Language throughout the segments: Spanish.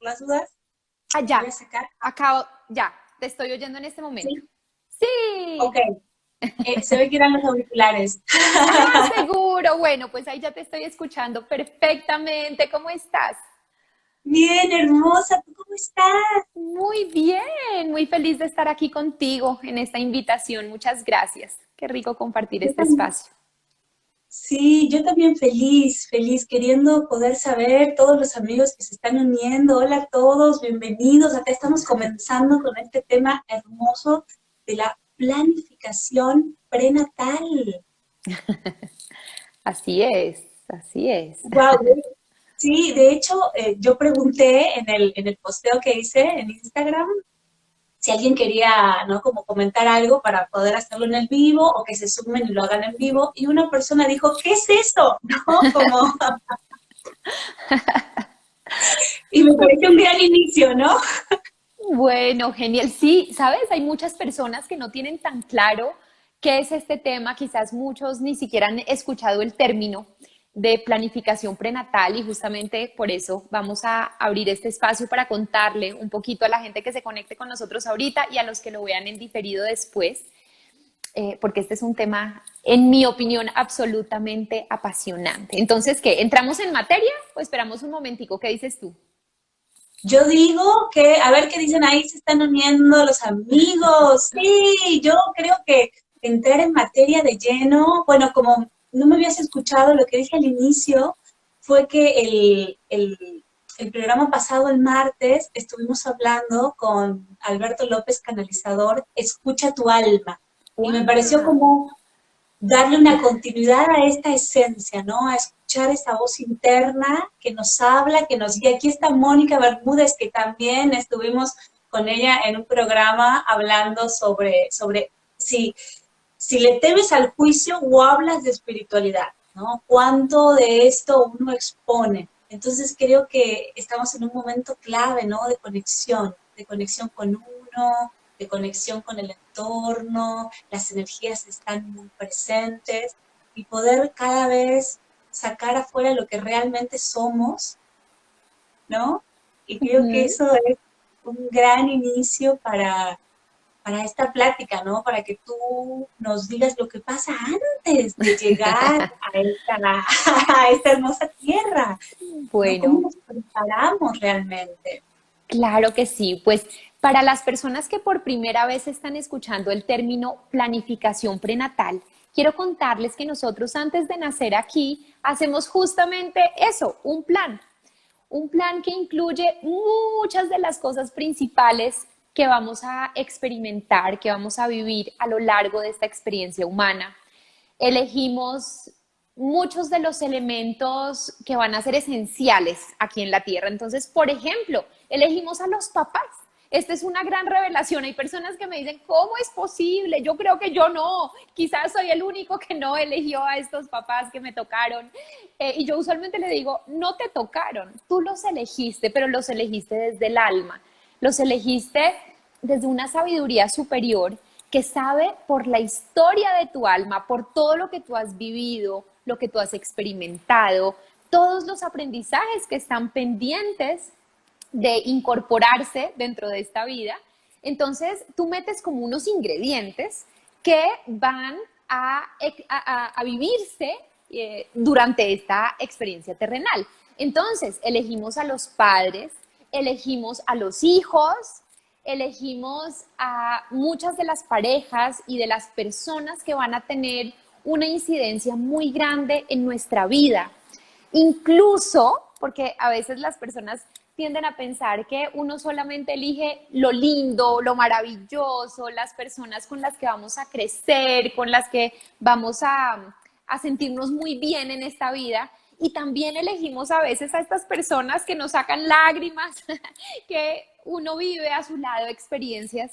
las dudas. Voy Allá, a sacar. acabo, ya, te estoy oyendo en este momento. Sí, ok. Sí. Se ve que eran los auriculares. Ah, seguro. Bueno, pues ahí ya te estoy escuchando perfectamente. ¿Cómo estás? Bien, hermosa, ¿tú cómo estás? Muy bien, muy feliz de estar aquí contigo en esta invitación. Muchas gracias. Qué rico compartir Yo este también. espacio. Sí, yo también feliz, feliz, queriendo poder saber todos los amigos que se están uniendo. Hola a todos, bienvenidos. Acá estamos comenzando con este tema hermoso de la planificación prenatal. Así es, así es. Wow, sí, de hecho, yo pregunté en el posteo que hice en Instagram si alguien quería, ¿no? Como comentar algo para poder hacerlo en el vivo o que se sumen y lo hagan en vivo. Y una persona dijo, ¿qué es eso? ¿No? Como, y me pareció un gran inicio, ¿no? Bueno, genial. Sí, sabes, hay muchas personas que no tienen tan claro qué es este tema. Quizás muchos ni siquiera han escuchado el término de planificación prenatal y justamente por eso vamos a abrir este espacio para contarle un poquito a la gente que se conecte con nosotros ahorita y a los que lo vean en diferido después, porque este es un tema, en mi opinión, absolutamente apasionante. Entonces, ¿qué? ¿Entramos en materia o esperamos un momentico? ¿Qué dices tú? Yo digo que, a ver qué dicen ahí, se están uniendo los amigos. Sí, yo creo que entrar en materia de lleno, bueno, como no me habías escuchado, lo que dije al inicio fue que el programa pasado, el martes, estuvimos hablando con Alberto López Canalizador, Escucha tu alma. Y me pareció ¡Wow! como darle una continuidad a esta esencia, ¿no? A escuchar esa voz interna que nos habla, que nos guía. Aquí está Mónica Bermúdez, que también estuvimos con ella en un programa hablando sobre si le temes al juicio o hablas de espiritualidad, ¿no? ¿Cuánto de esto uno expone? Entonces creo que estamos en un momento clave, ¿no? De conexión con uno, de conexión con el entorno, las energías están muy presentes y poder cada vez sacar afuera lo que realmente somos, ¿no? Y creo que Ujú. eso es un gran inicio para esta plática, ¿no? Para que tú nos digas lo que pasa antes de llegar a esta hermosa tierra, ¿no? ¿Cómo Bueno, nos preparamos realmente? claro que sí. Pues para las personas que por primera vez están escuchando el término planificación prenatal, quiero contarles que nosotros antes de nacer aquí hacemos justamente eso, un plan. Un plan que incluye muchas de las cosas principales que vamos a experimentar, que vamos a vivir a lo largo de esta experiencia humana. Elegimos muchos de los elementos que van a ser esenciales aquí en la Tierra. Entonces, por ejemplo, elegimos a los papás. Esta es una gran revelación. Hay personas que me dicen, ¿cómo es posible? Yo creo que yo no. Quizás soy el único que no eligió a estos papás que me tocaron. Y yo usualmente le digo, no te tocaron, tú los elegiste, pero los elegiste desde el alma. Los elegiste desde una sabiduría superior que sabe por la historia de tu alma, por todo lo que tú has vivido, lo que tú has experimentado, todos los aprendizajes que están pendientes de incorporarse dentro de esta vida. Entonces, tú metes como unos ingredientes que van a vivirse durante esta experiencia terrenal. Entonces, elegimos a los padres, elegimos a los hijos, elegimos a muchas de las parejas y de las personas que van a tener una incidencia muy grande en nuestra vida. Incluso, porque a veces las personas tienden a pensar que uno solamente elige lo lindo, lo maravilloso, las personas con las que vamos a crecer, con las que vamos a sentirnos muy bien en esta vida. Y también elegimos a veces a estas personas que nos sacan lágrimas, que uno vive a su lado experiencias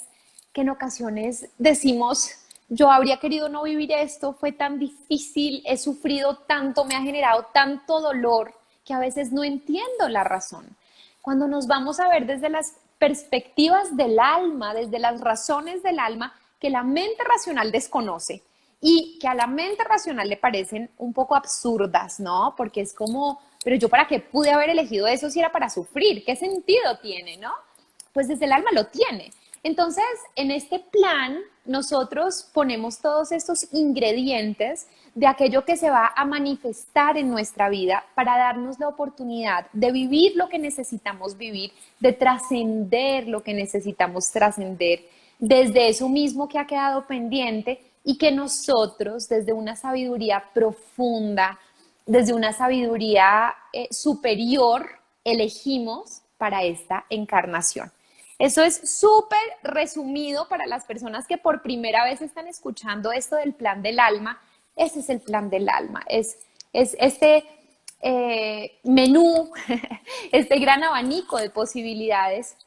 que en ocasiones decimos, yo habría querido no vivir esto, fue tan difícil, he sufrido tanto, me ha generado tanto dolor que a veces no entiendo la razón. Cuando nos vamos a ver desde las perspectivas del alma, desde las razones del alma que la mente racional desconoce y que a la mente racional le parecen un poco absurdas, ¿no? Porque es como, pero yo para qué pude haber elegido eso si era para sufrir, ¿qué sentido tiene, no? Pues desde el alma lo tiene. Entonces, en este plan, nosotros ponemos todos estos ingredientes de aquello que se va a manifestar en nuestra vida para darnos la oportunidad de vivir lo que necesitamos vivir, de trascender lo que necesitamos trascender, desde eso mismo que ha quedado pendiente y que nosotros, desde una sabiduría profunda, desde una sabiduría superior, elegimos para esta encarnación. Eso es súper resumido para las personas que por primera vez están escuchando esto del plan del alma. Ese es el plan del alma, es este menú, este gran abanico de posibilidades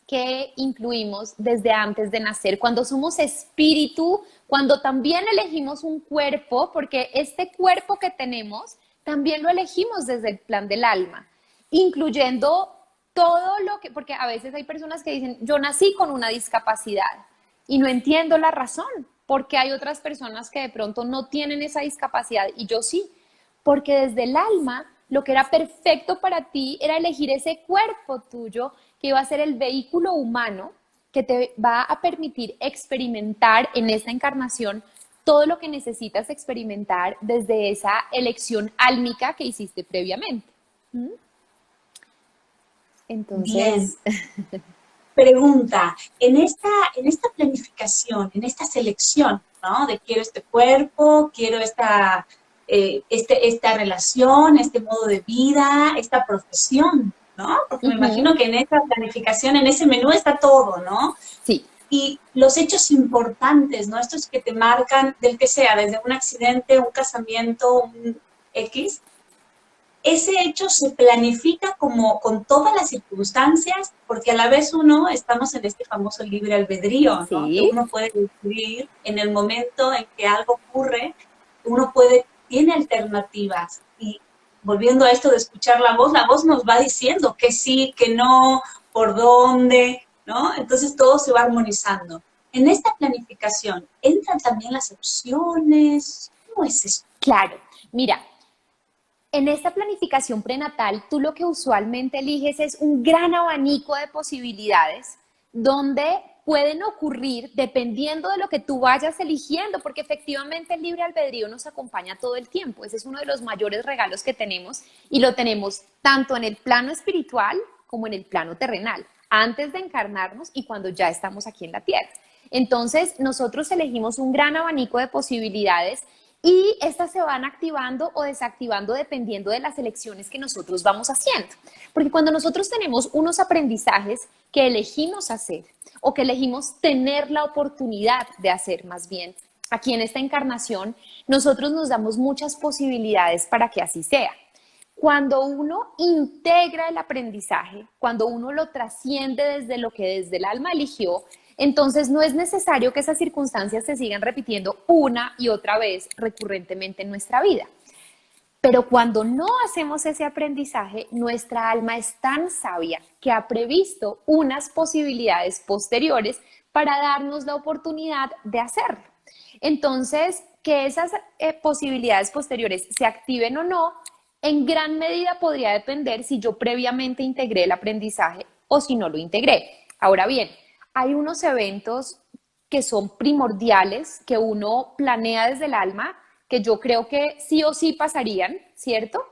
que incluimos desde antes de nacer, cuando somos espíritu, cuando también elegimos un cuerpo, porque este cuerpo que tenemos también lo elegimos desde el plan del alma, incluyendo todo lo que, porque a veces hay personas que dicen, yo nací con una discapacidad y no entiendo la razón, porque hay otras personas que de pronto no tienen esa discapacidad y yo sí, porque desde el alma lo que era perfecto para ti era elegir ese cuerpo tuyo que iba a ser el vehículo humano que te va a permitir experimentar en esta encarnación todo lo que necesitas experimentar desde esa elección álmica que hiciste previamente. ¿Mm? Entonces, bien. Pregunta, en esta planificación, en esta selección, ¿no? De quiero este cuerpo, quiero esta relación, este modo de vida, esta profesión, ¿no? Porque me imagino que en esa planificación, en ese menú está todo, ¿no? sí, Y los hechos importantes, ¿no? Estos que te marcan del que sea, desde un accidente, un casamiento, un X, ese hecho se planifica como con todas las circunstancias, porque a la vez uno estamos en este famoso libre albedrío, ¿no? Que sí, uno puede decidir en el momento en que algo ocurre, tiene alternativas. Y volviendo a esto de escuchar la voz nos va diciendo que sí, que no, por dónde, ¿no? Entonces todo se va armonizando. En esta planificación, ¿entran también las opciones? ¿Cómo es eso? claro. Mira, en esta planificación prenatal, tú lo que usualmente eliges es un gran abanico de posibilidades donde pueden ocurrir dependiendo de lo que tú vayas eligiendo, porque efectivamente el libre albedrío nos acompaña todo el tiempo. Ese es uno de los mayores regalos que tenemos y lo tenemos tanto en el plano espiritual como en el plano terrenal, antes de encarnarnos y cuando ya estamos aquí en la Tierra. Entonces, nosotros elegimos un gran abanico de posibilidades y estas se van activando o desactivando dependiendo de las elecciones que nosotros vamos haciendo. Porque cuando nosotros tenemos unos aprendizajes que elegimos hacer o que elegimos tener la oportunidad de hacer más bien, aquí en esta encarnación, nosotros nos damos muchas posibilidades para que así sea. Cuando uno integra el aprendizaje, cuando uno lo trasciende desde lo que desde el alma eligió, entonces no es necesario que esas circunstancias se sigan repitiendo una y otra vez recurrentemente en nuestra vida. Pero cuando no hacemos ese aprendizaje, nuestra alma es tan sabia que ha previsto unas posibilidades posteriores para darnos la oportunidad de hacerlo. Entonces, que esas posibilidades posteriores se activen o no, en gran medida podría depender si yo previamente integré el aprendizaje o si no lo integré. Ahora bien, hay unos eventos que son primordiales, que uno planea desde el alma, que yo creo que sí o sí pasarían, ¿cierto?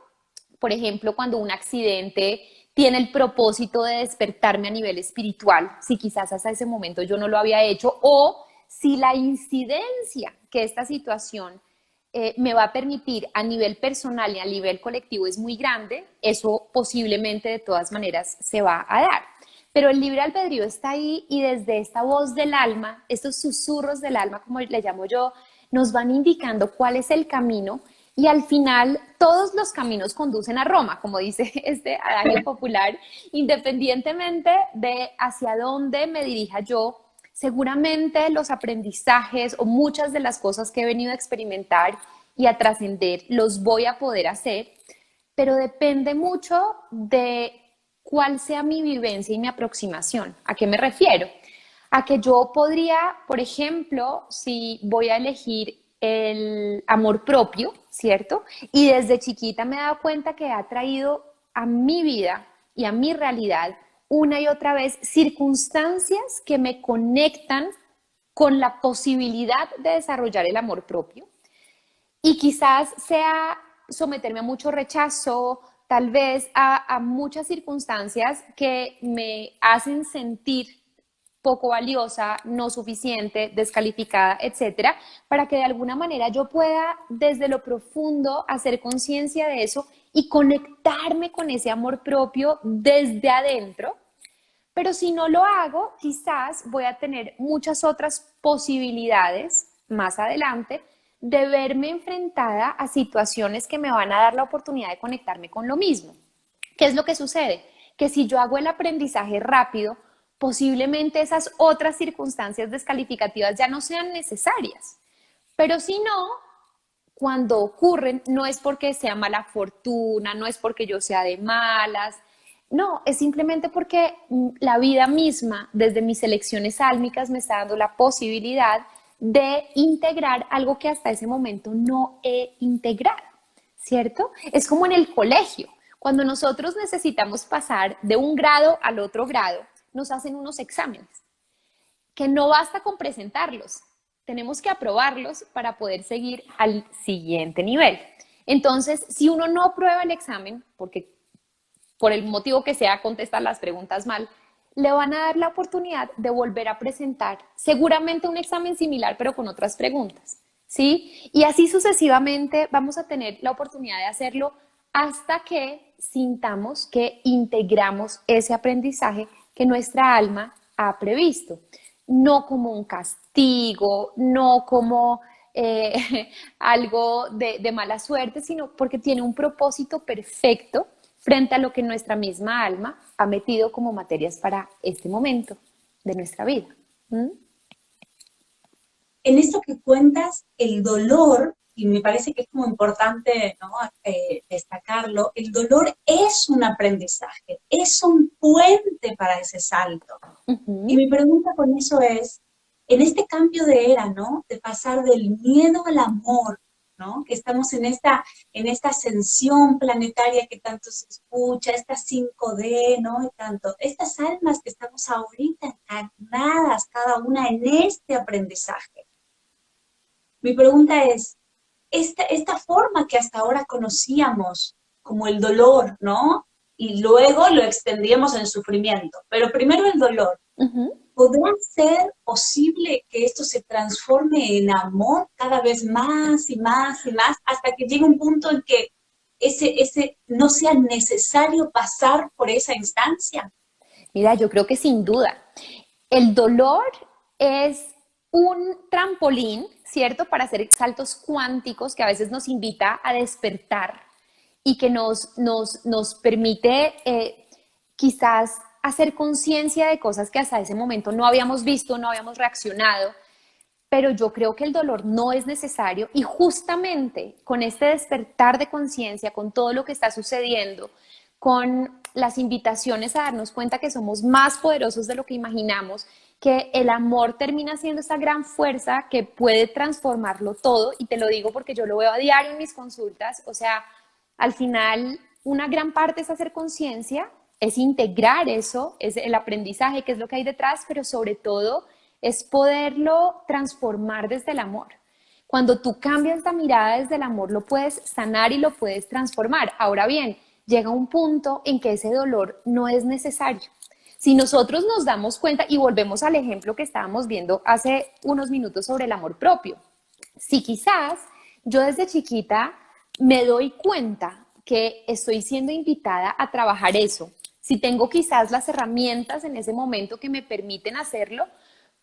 Por ejemplo, cuando un accidente tiene el propósito de despertarme a nivel espiritual, si quizás hasta ese momento yo no lo había hecho, o si la incidencia que esta situación me va a permitir a nivel personal y a nivel colectivo es muy grande, eso posiblemente de todas maneras se va a dar. Pero el libre albedrío está ahí y desde esta voz del alma, estos susurros del alma, como le llamo yo, nos van indicando cuál es el camino y al final todos los caminos conducen a Roma, como dice este adagio popular, independientemente de hacia dónde me dirija yo, seguramente los aprendizajes o muchas de las cosas que he venido a experimentar y a trascender los voy a poder hacer, pero depende mucho de cuál sea mi vivencia y mi aproximación. ¿A qué me refiero? A que yo podría, por ejemplo, si voy a elegir el amor propio, ¿cierto? Y desde chiquita me he dado cuenta que ha traído a mi vida y a mi realidad una y otra vez circunstancias que me conectan con la posibilidad de desarrollar el amor propio. Y quizás sea someterme a mucho rechazo, tal vez a muchas circunstancias que me hacen sentir poco valiosa, no suficiente, descalificada, etcétera, para que de alguna manera yo pueda desde lo profundo hacer conciencia de eso y conectarme con ese amor propio desde adentro. Pero si no lo hago, quizás voy a tener muchas otras posibilidades más adelante de verme enfrentada a situaciones que me van a dar la oportunidad de conectarme con lo mismo. ¿Qué es lo que sucede? Que si yo hago el aprendizaje rápido, posiblemente esas otras circunstancias descalificativas ya no sean necesarias. Pero si no, cuando ocurren, no es porque sea mala fortuna, no es porque yo sea de malas, no, es simplemente porque la vida misma, desde mis elecciones álmicas, me está dando la posibilidad de integrar algo que hasta ese momento no he integrado, ¿cierto? Es como en el colegio. Cuando nosotros necesitamos pasar de un grado al otro grado, nos hacen unos exámenes, que no basta con presentarlos, tenemos que aprobarlos para poder seguir al siguiente nivel. Entonces, si uno no aprueba el examen, porque por el motivo que sea contestar las preguntas mal, le van a dar la oportunidad de volver a presentar seguramente un examen similar, pero con otras preguntas, ¿sí? Y así sucesivamente vamos a tener la oportunidad de hacerlo hasta que sintamos que integramos ese aprendizaje que nuestra alma ha previsto. No como un castigo, no como algo de mala suerte, sino porque tiene un propósito perfecto frente a lo que nuestra misma alma ha metido como materias para este momento de nuestra vida. ¿Mm? En esto que cuentas, el dolor, y me parece que es como importante, ¿no? Destacarlo, el dolor es un aprendizaje, es un puente para ese salto. Y mi pregunta con eso es, en este cambio de era, ¿no? De pasar del miedo al amor, ¿no? Que estamos en esta ascensión planetaria que tanto se escucha, esta 5D, ¿no? Y tanto, estas almas que estamos ahorita encarnadas, cada una en este aprendizaje. Mi pregunta es, esta forma que hasta ahora conocíamos como el dolor, ¿no? Y luego lo extendíamos en sufrimiento, pero primero el dolor. ¿Podrá ser posible que esto se transforme en amor cada vez más y más y más hasta que llegue un punto en que ese no sea necesario pasar por esa instancia? Mira, yo creo que sin duda. El dolor es un trampolín, ¿cierto? Para hacer saltos cuánticos que a veces nos invita a despertar y que nos permite quizás hacer conciencia de cosas que hasta ese momento no habíamos visto, no habíamos reaccionado, pero yo creo que el dolor no es necesario y justamente con este despertar de conciencia, con todo lo que está sucediendo, con las invitaciones a darnos cuenta que somos más poderosos de lo que imaginamos, que el amor termina siendo esa gran fuerza que puede transformarlo todo, y te lo digo porque yo lo veo a diario en mis consultas, o sea, al final una gran parte es hacer conciencia, es integrar eso, es el aprendizaje, que es lo que hay detrás, pero sobre todo es poderlo transformar desde el amor. Cuando tú cambias la mirada desde el amor, lo puedes sanar y lo puedes transformar. Ahora bien, llega un punto en que ese dolor no es necesario. Si nosotros nos damos cuenta, y volvemos al ejemplo que estábamos viendo hace unos minutos sobre el amor propio, si quizás yo desde chiquita me doy cuenta que estoy siendo invitada a trabajar eso, si tengo quizás las herramientas en ese momento que me permiten hacerlo,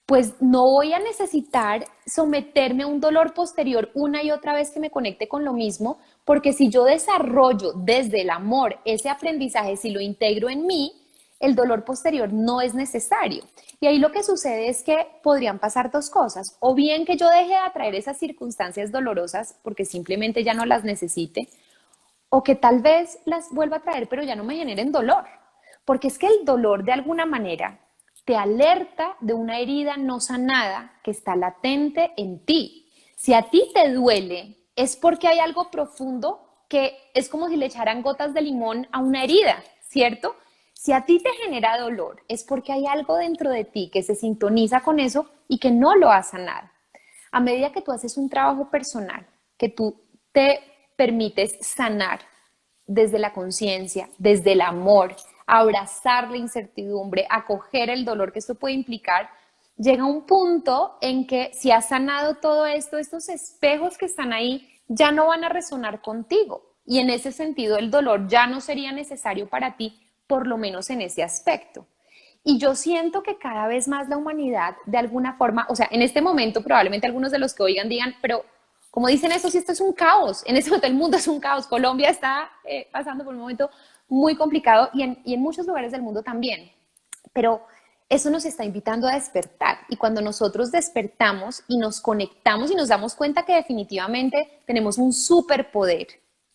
pues no voy a necesitar someterme a un dolor posterior una y otra vez que me conecte con lo mismo, porque si yo desarrollo desde el amor ese aprendizaje, si lo integro en mí, el dolor posterior no es necesario. Y ahí lo que sucede es que podrían pasar dos cosas, o bien que yo deje de atraer esas circunstancias dolorosas porque simplemente ya no las necesite, o que tal vez las vuelva a traer pero ya no me generen dolor, porque es que el dolor de alguna manera te alerta de una herida no sanada que está latente en ti. Si a ti te duele, es porque hay algo profundo que es como si le echaran gotas de limón a una herida, ¿cierto? Si a ti te genera dolor, es porque hay algo dentro de ti que se sintoniza con eso y que no lo ha sanado. A medida que tú haces un trabajo personal, que tú te permites sanar desde la conciencia, desde el amor, abrazar la incertidumbre, acoger el dolor que esto puede implicar, llega un punto en que si has sanado todo esto, estos espejos que están ahí ya no van a resonar contigo. Y en ese sentido el dolor ya no sería necesario para ti, por lo menos en ese aspecto. Y yo siento que cada vez más la humanidad, de alguna forma, o sea, en este momento probablemente algunos de los que oigan digan, pero como dicen eso, si esto es un caos, en ese momento el mundo es un caos, Colombia está pasando por un momento muy complicado y en muchos lugares del mundo también, pero eso nos está invitando a despertar y cuando nosotros despertamos y nos conectamos y nos damos cuenta que definitivamente tenemos un superpoder,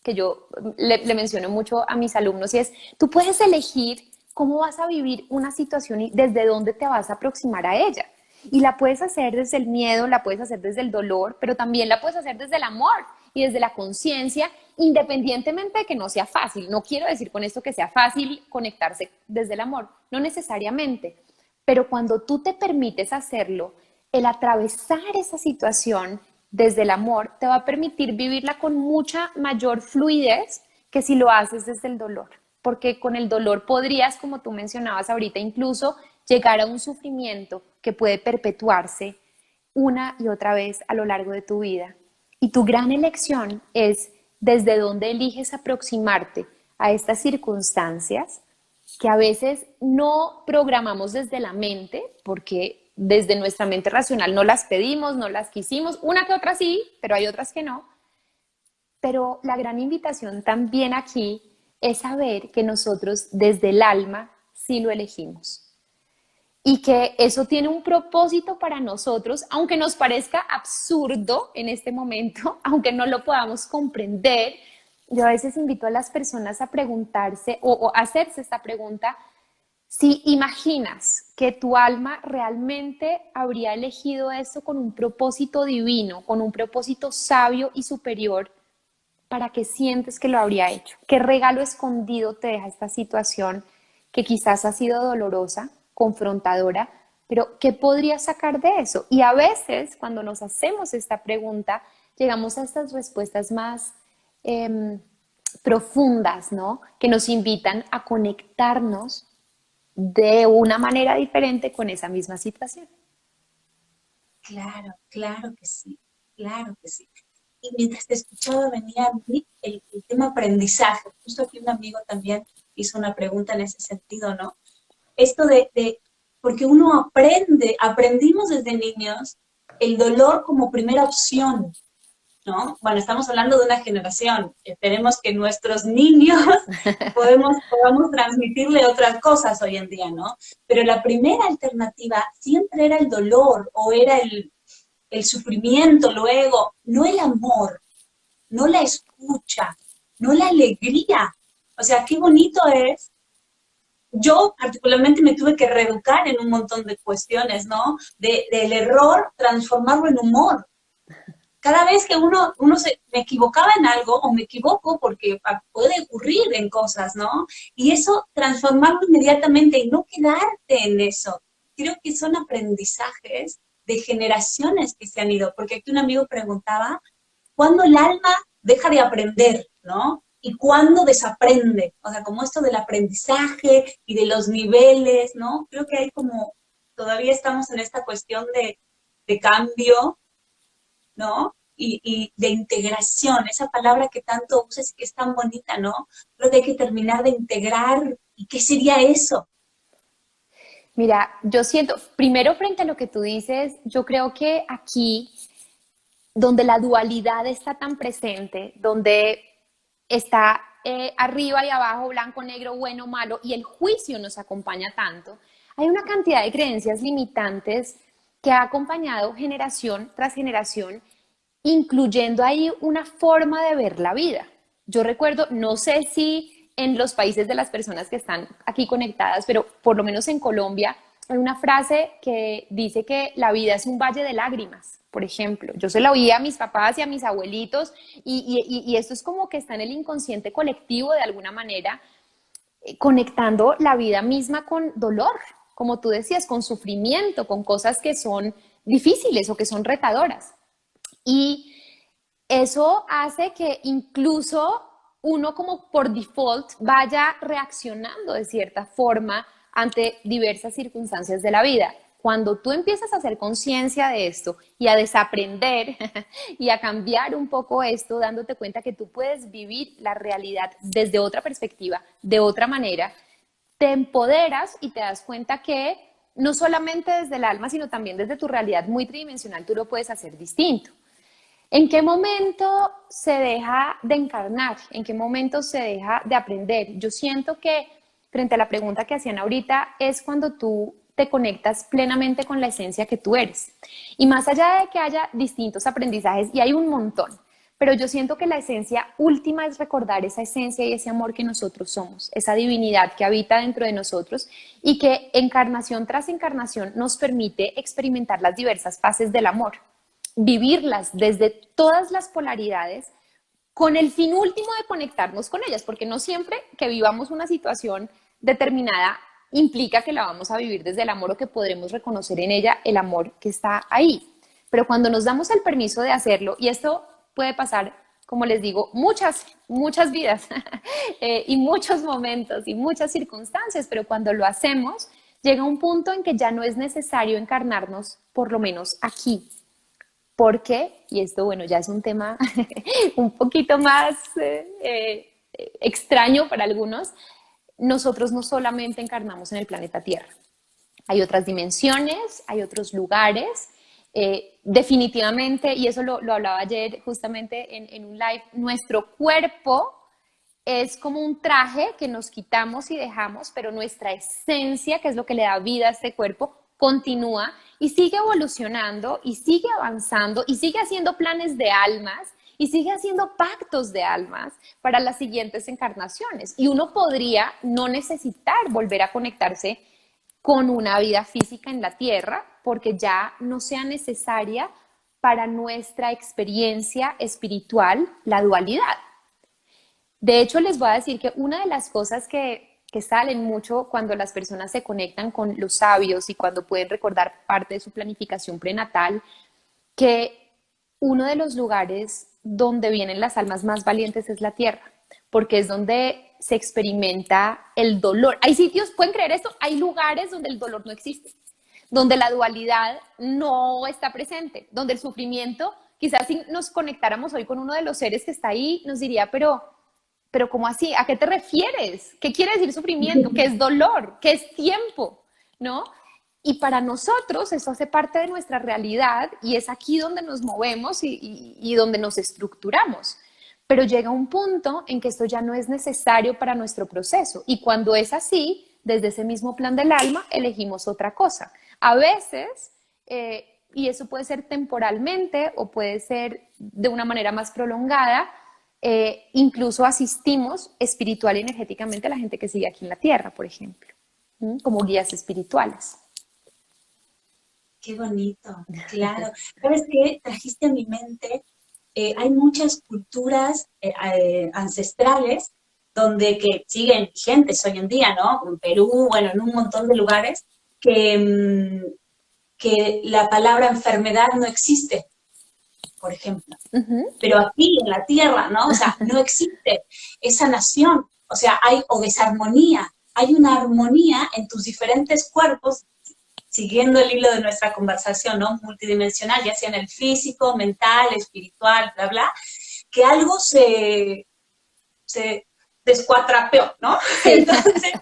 que yo le menciono mucho a mis alumnos y es, tú puedes elegir cómo vas a vivir una situación y desde dónde te vas a aproximar a ella. Y la puedes hacer desde el miedo, la puedes hacer desde el dolor, pero también la puedes hacer desde el amor y desde la conciencia, independientemente de que no sea fácil. No quiero decir con esto que sea fácil conectarse desde el amor, no necesariamente. Pero cuando tú te permites hacerlo, el atravesar esa situación desde el amor te va a permitir vivirla con mucha mayor fluidez que si lo haces desde el dolor. Porque con el dolor podrías, como tú mencionabas ahorita, incluso llegar a un sufrimiento que puede perpetuarse una y otra vez a lo largo de tu vida. Y tu gran elección es desde dónde eliges aproximarte a estas circunstancias que a veces no programamos desde la mente, porque desde nuestra mente racional no las pedimos, no las quisimos, una que otra sí, pero hay otras que no. Pero la gran invitación también aquí es saber que nosotros desde el alma sí lo elegimos y que eso tiene un propósito para nosotros, aunque nos parezca absurdo en este momento, aunque no lo podamos comprender. Yo a veces invito a las personas a preguntarse o hacerse esta pregunta, si imaginas que tu alma realmente habría elegido esto con un propósito divino, con un propósito sabio y superior, ¿para qué sientes que lo habría hecho? ¿Qué regalo escondido te deja esta situación que quizás ha sido dolorosa, confrontadora, pero qué podrías sacar de eso? Y a veces cuando nos hacemos esta pregunta, llegamos a estas respuestas más profundas, ¿no? Que nos invitan a conectarnos de una manera diferente con esa misma situación. Claro, claro que sí, claro que sí. Y mientras te escuchaba venía a mí el tema aprendizaje. Justo aquí un amigo también hizo una pregunta en ese sentido, ¿no? Esto porque uno aprendimos desde niños el dolor como primera opción, ¿no? Bueno, estamos hablando de una generación. Esperemos que nuestros niños podamos transmitirle otras cosas hoy en día, ¿no? Pero la primera alternativa siempre era el dolor o era el sufrimiento luego, no el amor, no la escucha, no la alegría. O sea, qué bonito es. Yo particularmente me tuve que reeducar en un montón de cuestiones, ¿no? Del error, transformarlo en humor. Cada vez que me equivocaba en algo, o me equivoco porque puede ocurrir en cosas, ¿no? Y eso, transformarlo inmediatamente y no quedarte en eso. Creo que son aprendizajes de generaciones que se han ido, porque aquí un amigo preguntaba, ¿cuándo el alma deja de aprender, ¿no? Y cuándo desaprende, o sea, como esto del aprendizaje y de los niveles, ¿no? Creo que hay como, todavía estamos en esta cuestión de cambio, ¿no? Y de integración, esa palabra que tanto usas y que es tan bonita, ¿no? Creo que hay que terminar de integrar. ¿Y qué sería eso? Mira, yo siento, primero frente a lo que tú dices, yo creo que aquí, donde la dualidad está tan presente, donde está arriba y abajo, blanco, negro, bueno, malo, y el juicio nos acompaña tanto, hay una cantidad de creencias limitantes que ha acompañado generación tras generación, incluyendo ahí una forma de ver la vida. Yo recuerdo, no sé si en los países de las personas que están aquí conectadas, pero por lo menos en Colombia, hay una frase que dice que la vida es un valle de lágrimas, por ejemplo. Yo se la oí a mis papás y a mis abuelitos y esto es como que está en el inconsciente colectivo de alguna manera, conectando la vida misma con dolor, como tú decías, con sufrimiento, con cosas que son difíciles o que son retadoras. Y eso hace que incluso uno como por default vaya reaccionando de cierta forma ante diversas circunstancias de la vida. Cuando tú empiezas a hacer conciencia de esto y a desaprender y a cambiar un poco esto, dándote cuenta que tú puedes vivir la realidad desde otra perspectiva, de otra manera, te empoderas y te das cuenta que no solamente desde el alma, sino también desde tu realidad muy tridimensional, tú lo puedes hacer distinto. ¿En qué momento se deja de encarnar? ¿En qué momento se deja de aprender? Yo siento que frente a la pregunta que hacían ahorita es cuando tú te conectas plenamente con la esencia que tú eres. Y más allá de que haya distintos aprendizajes, y hay un montón, pero yo siento que la esencia última es recordar esa esencia y ese amor que nosotros somos, esa divinidad que habita dentro de nosotros y que encarnación tras encarnación nos permite experimentar las diversas fases del amor, vivirlas desde todas las polaridades con el fin último de conectarnos con ellas, porque no siempre que vivamos una situación determinada implica que la vamos a vivir desde el amor o que podremos reconocer en ella el amor que está ahí. Pero cuando nos damos el permiso de hacerlo, y esto puede pasar, como les digo, muchas vidas y muchos momentos y muchas circunstancias, pero cuando lo hacemos, llega un punto en que ya no es necesario encarnarnos, por lo menos aquí. Porque, y esto, bueno, ya es un tema un poquito más extraño para algunos, nosotros no solamente encarnamos en el planeta Tierra. Hay otras dimensiones, hay otros lugares. Definitivamente, y eso lo hablaba ayer justamente en un live, nuestro cuerpo es como un traje que nos quitamos y dejamos, pero nuestra esencia, que es lo que le da vida a este cuerpo, continúa y sigue evolucionando y sigue avanzando y sigue haciendo planes de almas y sigue haciendo pactos de almas para las siguientes encarnaciones. Y uno podría no necesitar volver a conectarse con una vida física en la Tierra porque ya no sea necesaria para nuestra experiencia espiritual la dualidad. De hecho, les voy a decir que una de las cosas que salen mucho cuando las personas se conectan con los sabios y cuando pueden recordar parte de su planificación prenatal, que uno de los lugares donde vienen las almas más valientes es la Tierra, porque es donde se experimenta el dolor. Hay sitios, ¿pueden creer esto? Hay lugares donde el dolor no existe, donde la dualidad no está presente, donde el sufrimiento, quizás si nos conectáramos hoy con uno de los seres que está ahí, nos diría, pero ¿cómo así? ¿A qué te refieres? ¿Qué quiere decir sufrimiento? ¿Qué es dolor? ¿Qué es tiempo? ¿No? Y para nosotros eso hace parte de nuestra realidad y es aquí donde nos movemos y donde nos estructuramos. Pero llega un punto en que esto ya no es necesario para nuestro proceso. Y cuando es así, desde ese mismo plan del alma, elegimos otra cosa. A veces, y eso puede ser temporalmente o puede ser de una manera más prolongada, incluso asistimos espiritual y energéticamente a la gente que sigue aquí en la Tierra, por ejemplo, como guías espirituales. Qué bonito, claro. ¿Sabes qué? Trajiste a mi mente, hay muchas culturas ancestrales que siguen vigentes hoy en día, ¿no? En Perú, bueno, en un montón de lugares, que la palabra enfermedad no existe, por ejemplo. Pero aquí en la Tierra, ¿no? O sea, no existe esa sanación, o sea, o desarmonía, hay una armonía en tus diferentes cuerpos, siguiendo el hilo de nuestra conversación, ¿no? Multidimensional, ya sea en el físico, mental, espiritual, bla, bla, que algo se descuatrapeó, ¿no? Sí. Entonces,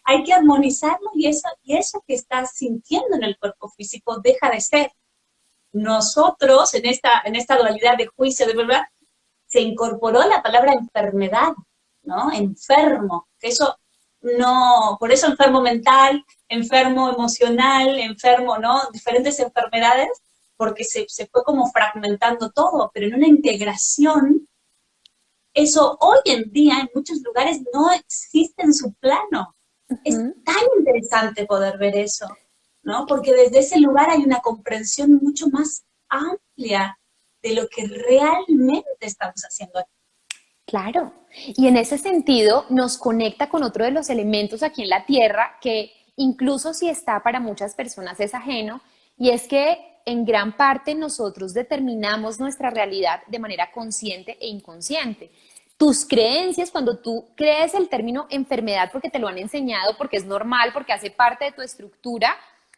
hay que armonizarlo y eso que estás sintiendo en el cuerpo físico deja de ser. Nosotros, en esta dualidad de juicio, de verdad, se incorporó la palabra enfermedad, ¿no? Enfermo, que eso no, por eso enfermo mental, enfermo emocional, enfermo, ¿no? Diferentes enfermedades, porque se fue como fragmentando todo, pero en una integración, eso hoy en día en muchos lugares no existe en su plano. Es tan interesante poder ver eso, ¿no? Porque desde ese lugar hay una comprensión mucho más amplia de lo que realmente estamos haciendo aquí. Claro. Y en ese sentido nos conecta con otro de los elementos aquí en la Tierra que incluso si está para muchas personas es ajeno, y es que en gran parte nosotros determinamos nuestra realidad de manera consciente e inconsciente. Tus creencias, cuando tú crees el término enfermedad porque te lo han enseñado, porque es normal, porque hace parte de tu estructura,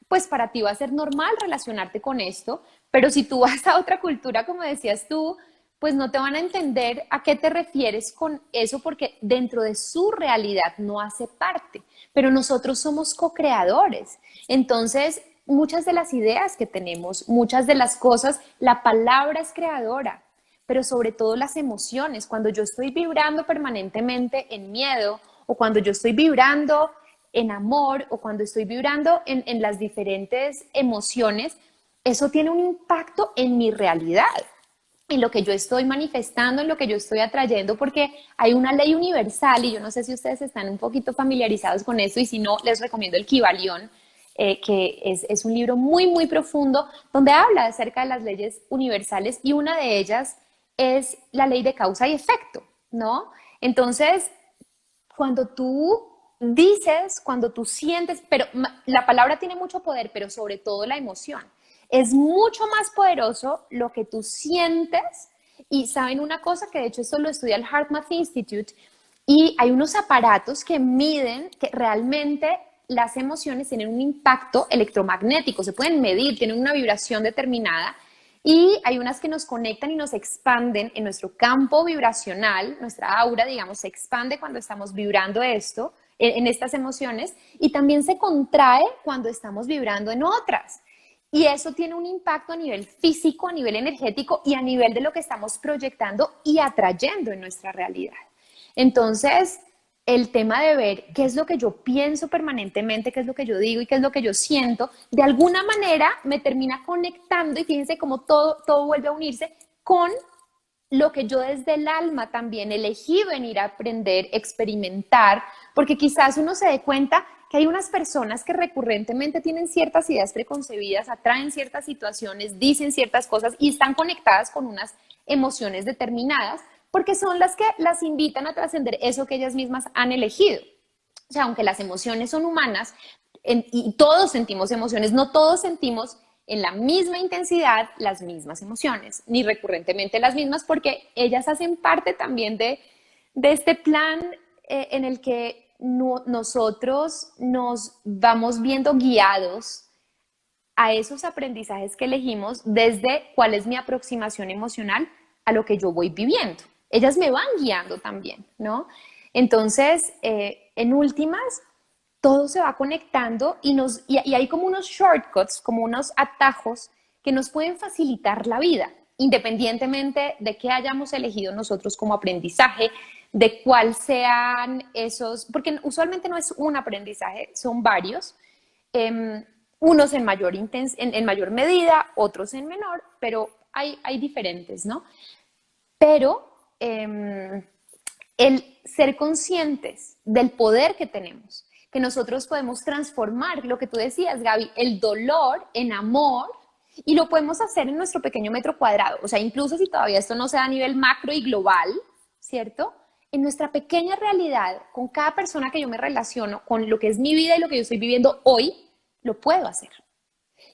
pues para ti va a ser normal relacionarte con esto, pero si tú vas a otra cultura, como decías tú, pues no te van a entender a qué te refieres con eso porque dentro de su realidad no hace parte, pero nosotros somos co-creadores. Entonces, muchas de las ideas que tenemos, muchas de las cosas, la palabra es creadora, pero sobre todo las emociones. Cuando yo estoy vibrando permanentemente en miedo o cuando yo estoy vibrando en amor o cuando estoy vibrando en las diferentes emociones, eso tiene un impacto en mi realidad, en lo que yo estoy manifestando, en lo que yo estoy atrayendo, porque hay una ley universal y yo no sé si ustedes están un poquito familiarizados con eso y si no, les recomiendo el Kybalión, que es un libro muy, muy profundo donde habla acerca de las leyes universales y una de ellas es la ley de causa y efecto, ¿no? Entonces, cuando tú dices, cuando tú sientes, pero la palabra tiene mucho poder, pero sobre todo la emoción. Es mucho más poderoso lo que tú sientes. Y saben una cosa, que de hecho esto lo estudia el HeartMath Institute, y hay unos aparatos que miden que realmente las emociones tienen un impacto electromagnético, se pueden medir, tienen una vibración determinada, y hay unas que nos conectan y nos expanden en nuestro campo vibracional, nuestra aura, digamos, se expande cuando estamos vibrando esto, en estas emociones, y también se contrae cuando estamos vibrando en otras. Y eso tiene un impacto a nivel físico, a nivel energético y a nivel de lo que estamos proyectando y atrayendo en nuestra realidad. Entonces, el tema de ver qué es lo que yo pienso permanentemente, qué es lo que yo digo y qué es lo que yo siento, de alguna manera me termina conectando y fíjense cómo todo vuelve a unirse con lo que yo desde el alma también elegí venir a aprender, experimentar, porque quizás uno se dé cuenta que hay unas personas que recurrentemente tienen ciertas ideas preconcebidas, atraen ciertas situaciones, dicen ciertas cosas y están conectadas con unas emociones determinadas, porque son las que las invitan a trascender eso que ellas mismas han elegido. O sea, aunque las emociones son humanas y todos sentimos emociones, no todos sentimos en la misma intensidad las mismas emociones, ni recurrentemente las mismas, porque ellas hacen parte también de este plan en el que nosotros nos vamos viendo guiados a esos aprendizajes que elegimos desde cuál es mi aproximación emocional a lo que yo voy viviendo. Ellas me van guiando también, ¿no? Entonces, en últimas, todo se va conectando y hay como unos shortcuts, como unos atajos que nos pueden facilitar la vida, independientemente de qué hayamos elegido nosotros como aprendizaje, de cuál sean esos, porque usualmente no es un aprendizaje, son varios, unos en mayor medida, otros en menor, pero hay diferentes, ¿no? Pero el ser conscientes del poder que tenemos, que nosotros podemos transformar lo que tú decías, Gaby, el dolor en amor, y lo podemos hacer en nuestro pequeño metro cuadrado. O sea, incluso si todavía esto no se da a nivel macro y global, ¿cierto? En nuestra pequeña realidad, con cada persona que yo me relaciono, con lo que es mi vida y lo que yo estoy viviendo hoy, lo puedo hacer.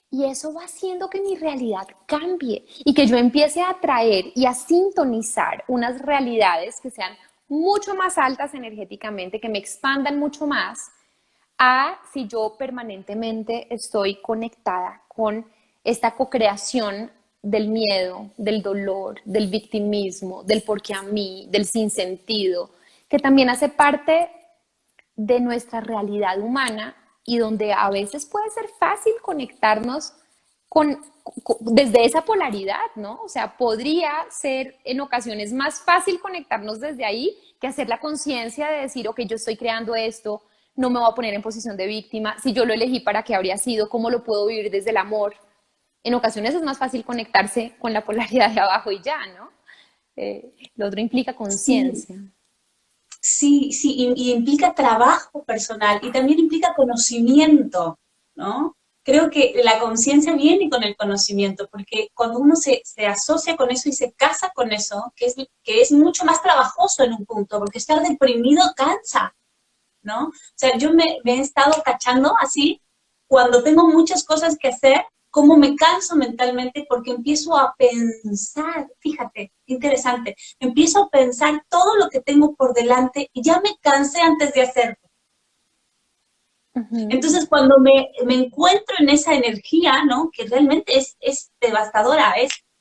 Y eso va haciendo que mi realidad cambie y que yo empiece a atraer y a sintonizar unas realidades que sean mucho más altas energéticamente, que me expandan mucho más, a si yo permanentemente estoy conectada con esta co-creación del miedo, del dolor, del victimismo, del porque a mí, del sinsentido, que también hace parte de nuestra realidad humana y donde a veces puede ser fácil conectarnos desde esa polaridad, ¿no? O sea, podría ser en ocasiones más fácil conectarnos desde ahí que hacer la conciencia de decir, ok, yo estoy creando esto, no me voy a poner en posición de víctima, si yo lo elegí, ¿para qué habría sido? ¿Cómo lo puedo vivir desde el amor? En ocasiones es más fácil conectarse con la polaridad de abajo y ya, ¿no? Lo otro implica Sí, conciencia. Sí, sí, y implica trabajo personal y también implica conocimiento, ¿no? Creo que la conciencia viene con el conocimiento, porque cuando uno se asocia con eso y se casa con eso, que es mucho más trabajoso en un punto, porque estar deprimido cansa, ¿no? O sea, yo me he estado cachando así, cuando tengo muchas cosas que hacer, cómo me canso mentalmente porque empiezo a pensar, fíjate, interesante, empiezo a pensar todo lo que tengo por delante y ya me cansé antes de hacerlo. Ujú. Entonces, cuando me encuentro en esa energía, ¿no? Que realmente es devastadora,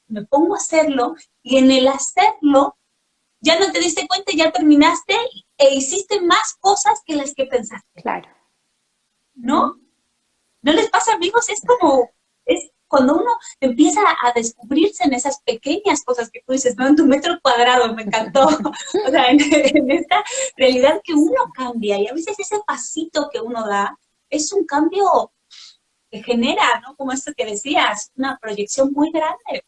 me pongo a hacerlo y en el hacerlo ya no te diste cuenta, ya terminaste e hiciste más cosas que las que pensaste, Claro. ¿no? Ujú. ¿No les pasa, amigos? Es como, es cuando uno empieza a descubrirse en esas pequeñas cosas que tú dices, ¿no? En tu metro cuadrado, me encantó. O sea, en esta realidad que uno cambia y a veces ese pasito que uno da es un cambio que genera, ¿no? Como esto que decías, una proyección muy grande.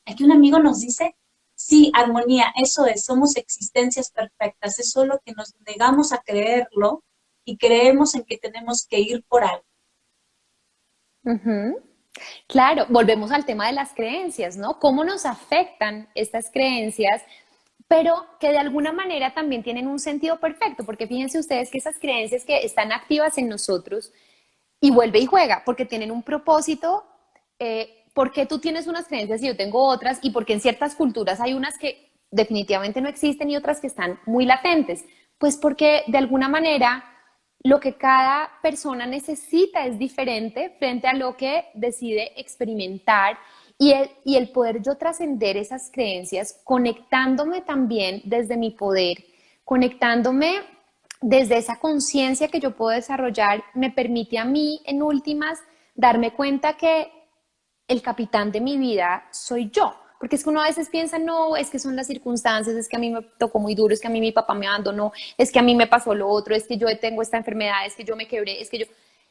Aquí un amigo nos dice, sí, armonía, eso es, somos existencias perfectas, es solo que nos negamos a creerlo y creemos en que tenemos que ir por algo. Ujú. Claro, volvemos al tema de las creencias, ¿no? ¿Cómo nos afectan estas creencias? Pero que de alguna manera también tienen un sentido perfecto, porque fíjense ustedes que esas creencias que están activas en nosotros y vuelve y juega, porque tienen un propósito, porque tú tienes unas creencias y yo tengo otras, y porque en ciertas culturas hay unas que definitivamente no existen y otras que están muy latentes, pues porque de alguna manera lo que cada persona necesita es diferente frente a lo que decide experimentar y el poder yo trascender esas creencias, conectándome también desde mi poder, conectándome desde esa conciencia que yo puedo desarrollar, me permite a mí, en últimas, darme cuenta que el capitán de mi vida soy yo. Porque es que uno a veces piensa, no, es que son las circunstancias, es que a mí me tocó muy duro, es que a mí mi papá me abandonó, es que a mí me pasó lo otro, es que yo tengo esta enfermedad, es que yo me quebré, es que yo...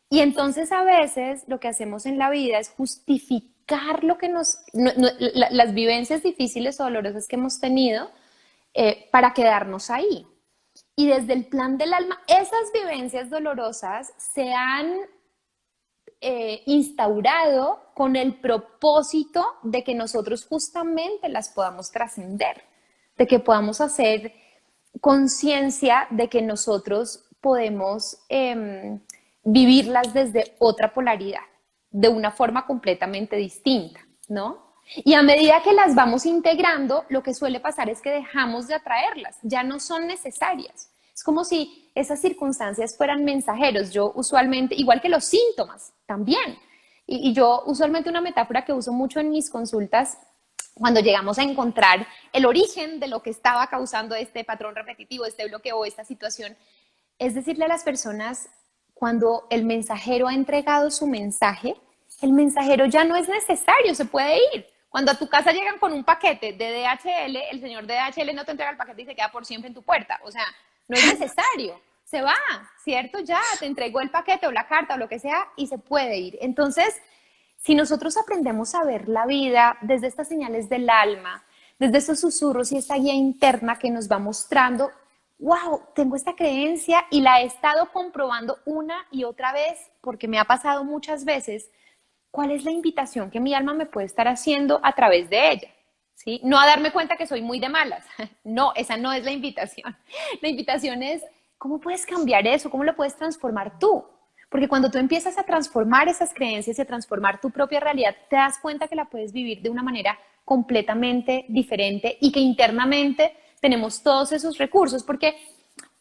Y entonces a veces lo que hacemos en la vida es justificar lo que las vivencias difíciles o dolorosas que hemos tenido para quedarnos ahí. Y desde el plan del alma, esas vivencias dolorosas se han instaurado con el propósito de que nosotros justamente las podamos trascender, de que podamos hacer conciencia de que nosotros podemos vivirlas desde otra polaridad, de una forma completamente distinta, ¿no? Y a medida que las vamos integrando, lo que suele pasar es que dejamos de atraerlas, ya no son necesarias. Es como si esas circunstancias fueran mensajeros. Yo usualmente, igual que los síntomas, también. Y yo usualmente una metáfora que uso mucho en mis consultas cuando llegamos a encontrar el origen de lo que estaba causando este patrón repetitivo, este bloqueo, esta situación, es decirle a las personas, cuando el mensajero ha entregado su mensaje, el mensajero ya no es necesario, se puede ir. Cuando a tu casa llegan con un paquete de DHL, el señor de DHL no te entrega el paquete y se queda por siempre en tu puerta. O sea, no es necesario. Se va, ¿cierto? Ya te entregó el paquete o la carta o lo que sea y se puede ir. Entonces, si nosotros aprendemos a ver la vida desde estas señales del alma, desde esos susurros y esta guía interna que nos va mostrando, wow, tengo esta creencia y la he estado comprobando una y otra vez porque me ha pasado muchas veces, ¿cuál es la invitación que mi alma me puede estar haciendo a través de ella? ¿Sí? No a darme cuenta que soy muy de malas. No, esa no es la invitación. La invitación es, ¿cómo puedes cambiar eso? ¿Cómo lo puedes transformar tú? Porque cuando tú empiezas a transformar esas creencias y a transformar tu propia realidad, te das cuenta que la puedes vivir de una manera completamente diferente y que internamente tenemos todos esos recursos. Porque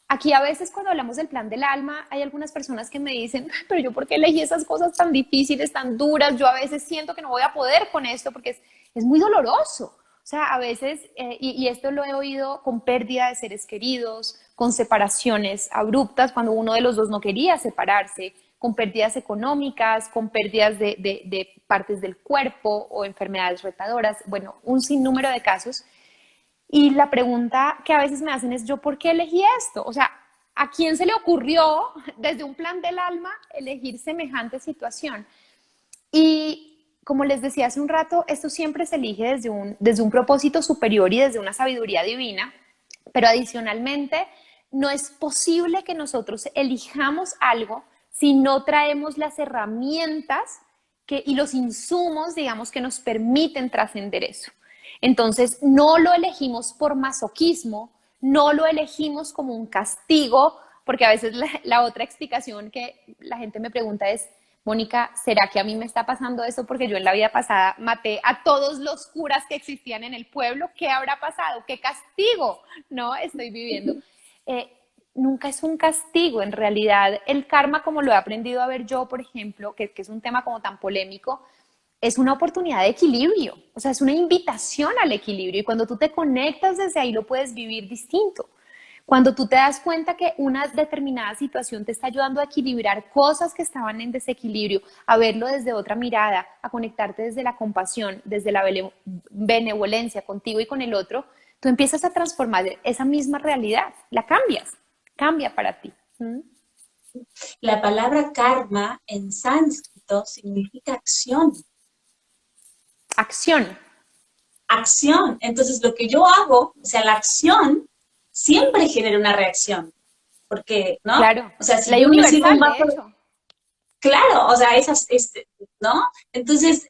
aquí a veces cuando hablamos del plan del alma, hay algunas personas que me dicen, pero yo por qué elegí esas cosas tan difíciles, tan duras, yo a veces siento que no voy a poder con esto porque es muy doloroso. O sea, a veces, y esto lo he oído con pérdida de seres queridos, con separaciones abruptas, cuando uno de los dos no quería separarse, con pérdidas económicas, con pérdidas de partes del cuerpo o enfermedades retadoras, bueno, un sinnúmero de casos. Y la pregunta que a veces me hacen es, ¿yo por qué elegí esto? O sea, ¿a quién se le ocurrió desde un plan del alma elegir semejante situación? Y como les decía hace un rato, esto siempre se elige desde un propósito superior y desde una sabiduría divina, pero adicionalmente no es posible que nosotros elijamos algo si no traemos las herramientas y los insumos, digamos, que nos permiten trascender eso. Entonces, no lo elegimos por masoquismo, no lo elegimos como un castigo, porque a veces la otra explicación que la gente me pregunta es, Mónica, ¿será que a mí me está pasando eso porque yo en la vida pasada maté a todos los curas que existían en el pueblo? ¿Qué habrá pasado? ¿Qué castigo no estoy viviendo? Nunca es un castigo, en realidad el karma, como lo he aprendido a ver yo, por ejemplo, que es un tema como tan polémico, es una oportunidad de equilibrio, o sea, es una invitación al equilibrio y cuando tú te conectas desde ahí lo puedes vivir distinto. Cuando tú te das cuenta que una determinada situación te está ayudando a equilibrar cosas que estaban en desequilibrio, a verlo desde otra mirada, a conectarte desde la compasión, desde la benevolencia contigo y con el otro, tú empiezas a transformar esa misma realidad, la cambias, cambia para ti. La palabra karma en sánscrito significa acción. Acción. Acción. Entonces, lo que yo hago, o sea, la acción siempre genera una reacción. Porque, ¿no? Claro. O sea, si Ley yo me sirvo universal, un vaso, de hecho. claro, o sea, ¿no? Entonces,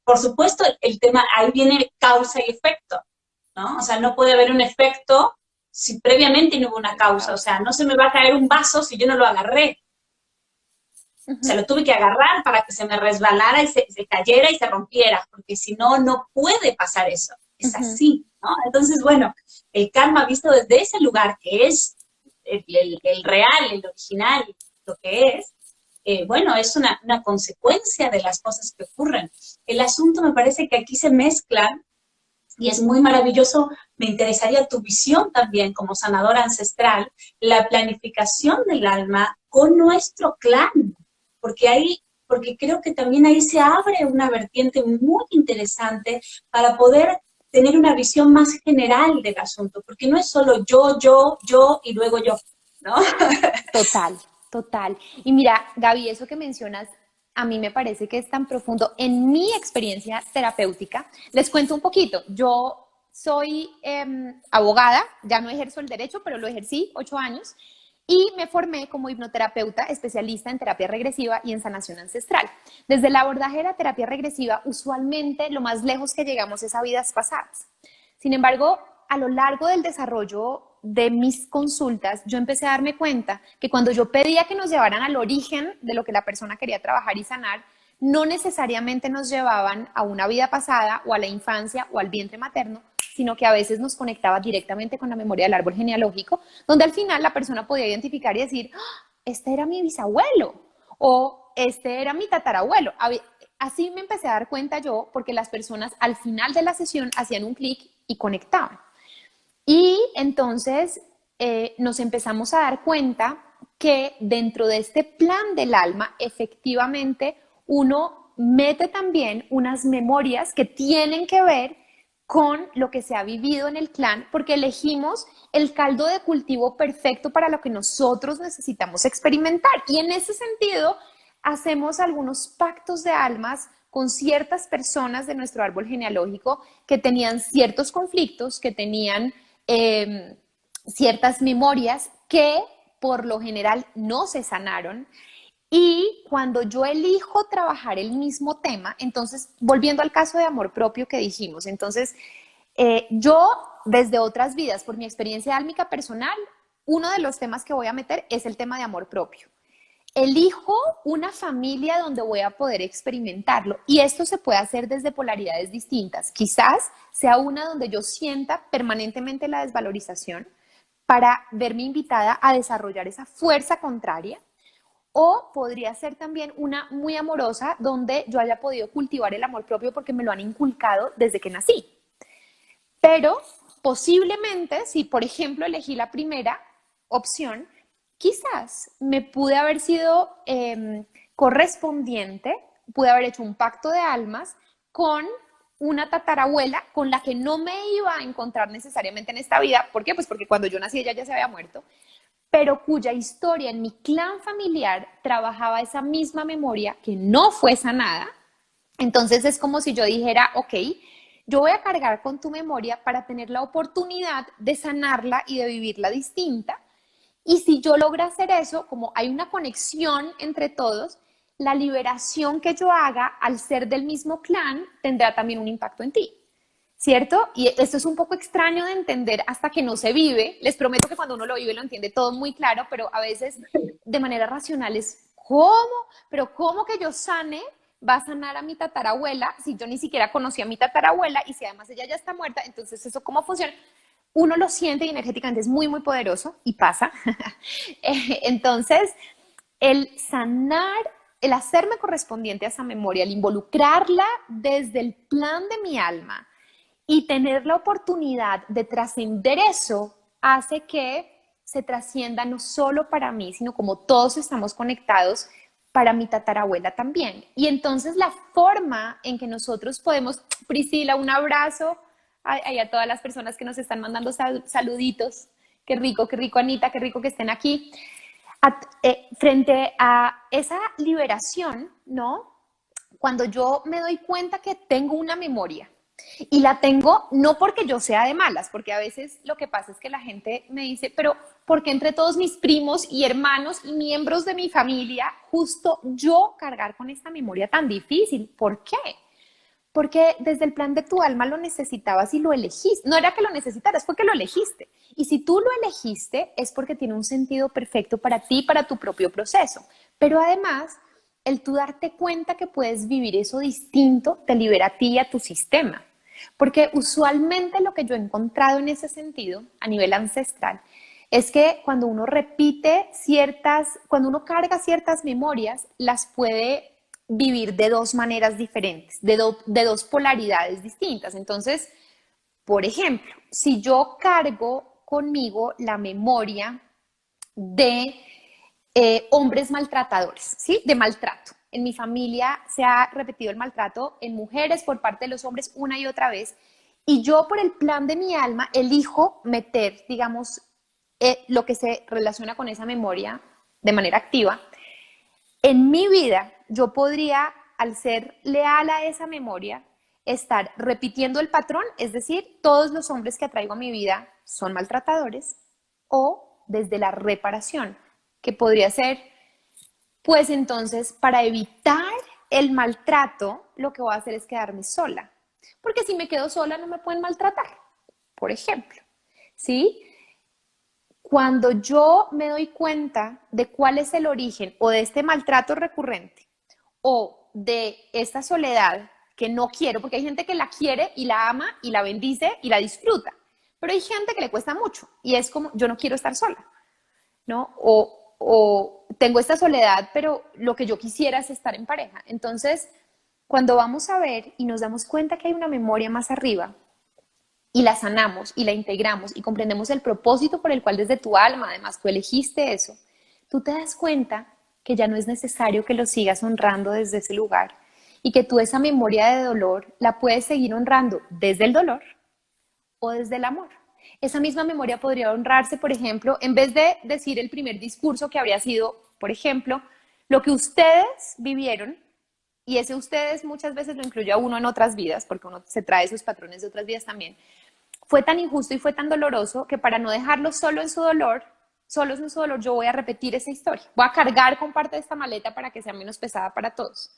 por supuesto, el tema, ahí viene causa y efecto, ¿no? O sea, no puede haber un efecto si previamente no hubo una causa. O sea, no se me va a caer un vaso si yo no lo agarré. O sea, lo tuve que agarrar para que se me resbalara y se cayera y se rompiera, porque si no, no puede pasar eso. Es así, ¿no? Entonces, bueno, el karma visto desde ese lugar que es el real, el original, lo que es, bueno, es una consecuencia de las cosas que ocurren. El asunto me parece que aquí se mezclan y es muy maravilloso. Me interesaría tu visión también como sanadora ancestral, la planificación del alma con nuestro clan, porque creo que también ahí se abre una vertiente muy interesante para poder tener una visión más general del asunto, porque no es solo yo y luego yo, ¿no? Total, total. Y mira, Gaby, eso que mencionas, a mí me parece que es tan profundo. En mi experiencia terapéutica, les cuento un poquito. Yo soy abogada, ya no ejerzo el derecho, pero lo ejercí 8 años y me formé como hipnoterapeuta especialista en terapia regresiva y en sanación ancestral. Desde el abordaje de la terapia regresiva, usualmente lo más lejos que llegamos es a vidas pasadas. Sin embargo, a lo largo del desarrollo de mis consultas, yo empecé a darme cuenta que cuando yo pedía que nos llevaran al origen de lo que la persona quería trabajar y sanar, no necesariamente nos llevaban a una vida pasada o a la infancia o al vientre materno, sino que a veces nos conectaba directamente con la memoria del árbol genealógico, donde al final la persona podía identificar y decir, ¡ah! Este era mi bisabuelo o este era mi tatarabuelo. Así me empecé a dar cuenta yo, porque las personas al final de la sesión hacían un clic y conectaban. Y entonces nos empezamos a dar cuenta que dentro de este plan del alma, efectivamente, uno mete también unas memorias que tienen que ver con lo que se ha vivido en el clan, porque elegimos el caldo de cultivo perfecto para lo que nosotros necesitamos experimentar. Y en ese sentido, hacemos algunos pactos de almas con ciertas personas de nuestro árbol genealógico que tenían ciertos conflictos, que tenían ciertas memorias que por lo general no se sanaron. Y cuando yo elijo trabajar el mismo tema, entonces, volviendo al caso de amor propio que dijimos, entonces, yo desde otras vidas, por mi experiencia álmica personal, uno de los temas que voy a meter es el tema de amor propio. Elijo una familia donde voy a poder experimentarlo y esto se puede hacer desde polaridades distintas. Quizás sea una donde yo sienta permanentemente la desvalorización para verme invitada a desarrollar esa fuerza contraria, o podría ser también una muy amorosa donde yo haya podido cultivar el amor propio porque me lo han inculcado desde que nací. Pero posiblemente, si por ejemplo elegí la primera opción, quizás me pude haber sido correspondiente, pude haber hecho un pacto de almas con una tatarabuela con la que no me iba a encontrar necesariamente en esta vida. ¿Por qué? Pues porque cuando yo nací ella ya se había muerto, pero cuya historia en mi clan familiar trabajaba esa misma memoria que no fue sanada. Entonces es como si yo dijera, ok, yo voy a cargar con tu memoria para tener la oportunidad de sanarla y de vivirla distinta, Y si yo logro hacer eso, como hay una conexión entre todos, la liberación que yo haga al ser del mismo clan tendrá también un impacto en ti. ¿Cierto? Y esto es un poco extraño de entender hasta que no se vive. Les prometo que cuando uno lo vive lo entiende todo muy claro, pero a veces de manera racional es, ¿cómo? Pero ¿cómo que yo sane? Va a sanar a mi tatarabuela si yo ni siquiera conocí a mi tatarabuela y si además ella ya está muerta, entonces eso cómo funciona. Uno lo siente y energéticamente es muy, muy poderoso y pasa. Entonces, el sanar, el hacerme correspondiente a esa memoria, el involucrarla desde el plan de mi alma, y tener la oportunidad de trascender eso hace que se trascienda no solo para mí, sino como todos estamos conectados, para mi tatarabuela también. Y entonces la forma en que nosotros podemos, Priscila, un abrazo a todas las personas que nos están mandando saluditos. Qué rico, Anita, qué rico que estén aquí. Frente a esa liberación, ¿no? Cuando yo me doy cuenta que tengo una memoria, y la tengo no porque yo sea de malas, porque a veces lo que pasa es que la gente me dice, pero ¿por qué entre todos mis primos y hermanos y miembros de mi familia justo yo cargar con esta memoria tan difícil? ¿Por qué? Porque desde el plan de tu alma lo necesitabas y lo elegiste. No era que lo necesitaras, fue que lo elegiste. Y si tú lo elegiste es porque tiene un sentido perfecto para ti, para tu propio proceso. Pero además, el tú darte cuenta que puedes vivir eso distinto te libera a ti y a tu sistema. Porque usualmente lo que yo he encontrado en ese sentido, a nivel ancestral, es que cuando uno repite cuando uno carga ciertas memorias, las puede vivir de dos maneras diferentes, de dos polaridades distintas. Entonces, por ejemplo, si yo cargo conmigo la memoria de hombres maltratadores, ¿sí? De maltrato. En mi familia se ha repetido el maltrato en mujeres por parte de los hombres una y otra vez. Y yo, por el plan de mi alma, elijo meter, digamos, lo que se relaciona con esa memoria de manera activa. En mi vida, yo podría, al ser leal a esa memoria, estar repitiendo el patrón, es decir, todos los hombres que atraigo a mi vida son maltratadores, o desde la reparación, que podría ser, pues entonces, para evitar el maltrato, lo que voy a hacer es quedarme sola, porque si me quedo sola no me pueden maltratar, por ejemplo, ¿sí? Cuando yo me doy cuenta de cuál es el origen o de este maltrato recurrente o de esta soledad que no quiero, porque hay gente que la quiere y la ama y la bendice y la disfruta, pero hay gente que le cuesta mucho y es como, yo no quiero estar sola, ¿no? O tengo esta soledad, pero lo que yo quisiera es estar en pareja. Entonces, cuando vamos a ver y nos damos cuenta que hay una memoria más arriba, y la sanamos y la integramos y comprendemos el propósito por el cual desde tu alma, además tú elegiste eso, tú te das cuenta que ya no es necesario que lo sigas honrando desde ese lugar y que tú esa memoria de dolor la puedes seguir honrando desde el dolor o desde el amor. Esa misma memoria podría honrarse, por ejemplo, en vez de decir el primer discurso que habría sido, por ejemplo, lo que ustedes vivieron, y ese ustedes muchas veces lo incluye a uno en otras vidas, porque uno se trae sus patrones de otras vidas también, fue tan injusto y fue tan doloroso que para no dejarlo solo en su dolor, solos en su dolor, yo voy a repetir esa historia. Voy a cargar con parte de esta maleta para que sea menos pesada para todos.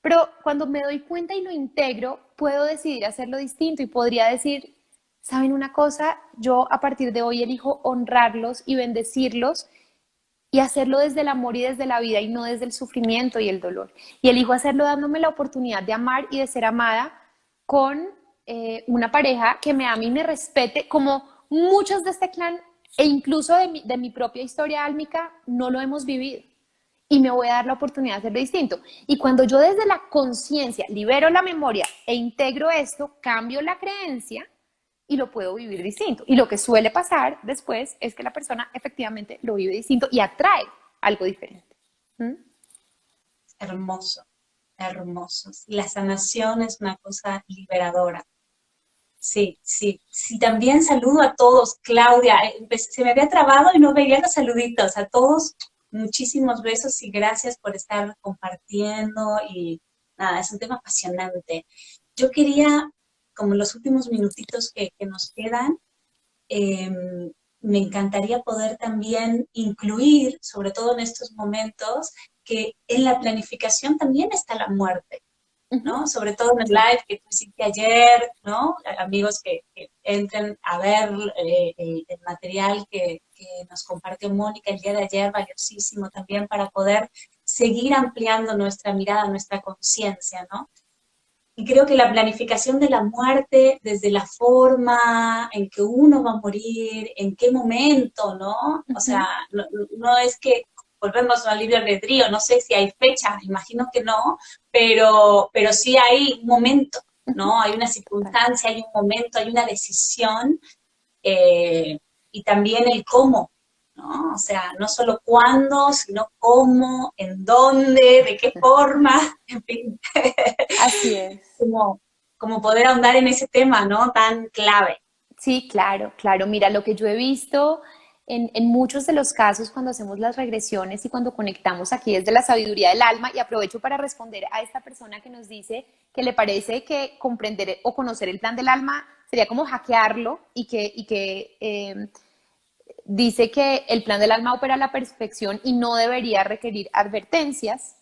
Pero cuando me doy cuenta y lo integro, puedo decidir hacerlo distinto y podría decir, ¿saben una cosa? Yo a partir de hoy elijo honrarlos y bendecirlos y hacerlo desde el amor y desde la vida y no desde el sufrimiento y el dolor. Y elijo hacerlo dándome la oportunidad de amar y de ser amada con una pareja que me ame y me respete, como muchos de este clan e incluso de mi propia historia álmica no lo hemos vivido. Y me voy a dar la oportunidad de hacerlo distinto. Y cuando yo desde la conciencia libero la memoria e integro esto, cambio la creencia y lo puedo vivir distinto. Y lo que suele pasar después es que la persona efectivamente lo vive distinto y atrae algo diferente. ¿Mm? Hermoso, hermoso. La sanación es una cosa liberadora. Sí, sí, sí, también saludo a todos, Claudia, se me había trabado y no veía los saluditos, a todos muchísimos besos y gracias por estar compartiendo y nada, es un tema apasionante. Yo quería, como los últimos minutitos que nos quedan, eh, me encantaría poder también incluir, sobre todo en estos momentos, que en la planificación también está la muerte, Ujú. ¿no? Sobre todo en el Sí, live que tú hiciste ayer, ¿no? Amigos que entren a ver el material que nos compartió Mónica el día de ayer, valiosísimo también para poder seguir ampliando nuestra mirada, nuestra conciencia, ¿no? Y creo que la planificación de la muerte, desde la forma en que uno va a morir, en qué momento, ¿no? O sea, ujú. no es que volvemos al libre albedrío, no sé si hay fecha, imagino que no, pero sí hay un momento, Ujú. ¿no? Hay una Total. circunstancia, hay un momento, hay una decisión eh, y también el cómo, ¿no? O sea, no solo cuándo, sino cómo, en dónde, de qué forma, en fin. Así es. como, como poder ahondar en ese tema, ¿no? Tan clave. Sí, claro, claro. Mira, lo que yo he visto en muchos de los casos cuando hacemos las regresiones y cuando conectamos aquí desde la sabiduría del alma, y aprovecho para responder a esta persona que nos dice que le parece que comprender o conocer el plan del alma sería como hackearlo y que dice que el plan del alma opera a la perfección y no debería requerir advertencias.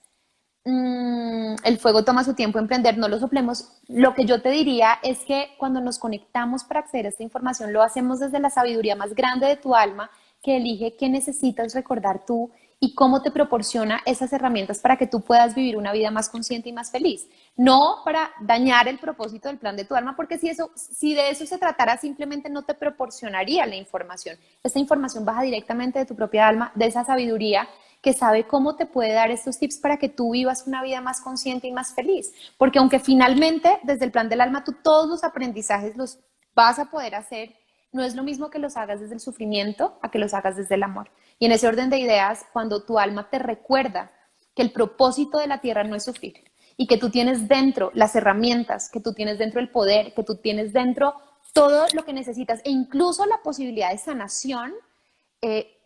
El fuego toma su tiempo en prender, no lo soplemos. Lo que yo te diría es que cuando nos conectamos para acceder a esta información, lo hacemos desde la sabiduría más grande de tu alma, que elige qué necesitas recordar tú y cómo te proporciona esas herramientas para que tú puedas vivir una vida más consciente y más feliz. No para dañar el propósito del plan de tu alma, porque si de eso se tratara, simplemente no te proporcionaría la información. Esta información baja directamente de tu propia alma, de esa sabiduría que sabe cómo te puede dar estos tips para que tú vivas una vida más consciente y más feliz. Porque aunque finalmente desde el plan del alma tú todos los aprendizajes los vas a poder hacer, no es lo mismo que los hagas desde el sufrimiento a que los hagas desde el amor. Y en ese orden de ideas, cuando tu alma te recuerda que el propósito de la tierra no es sufrir y que tú tienes dentro las herramientas, que tú tienes dentro el poder, que tú tienes dentro todo lo que necesitas e incluso la posibilidad de sanación,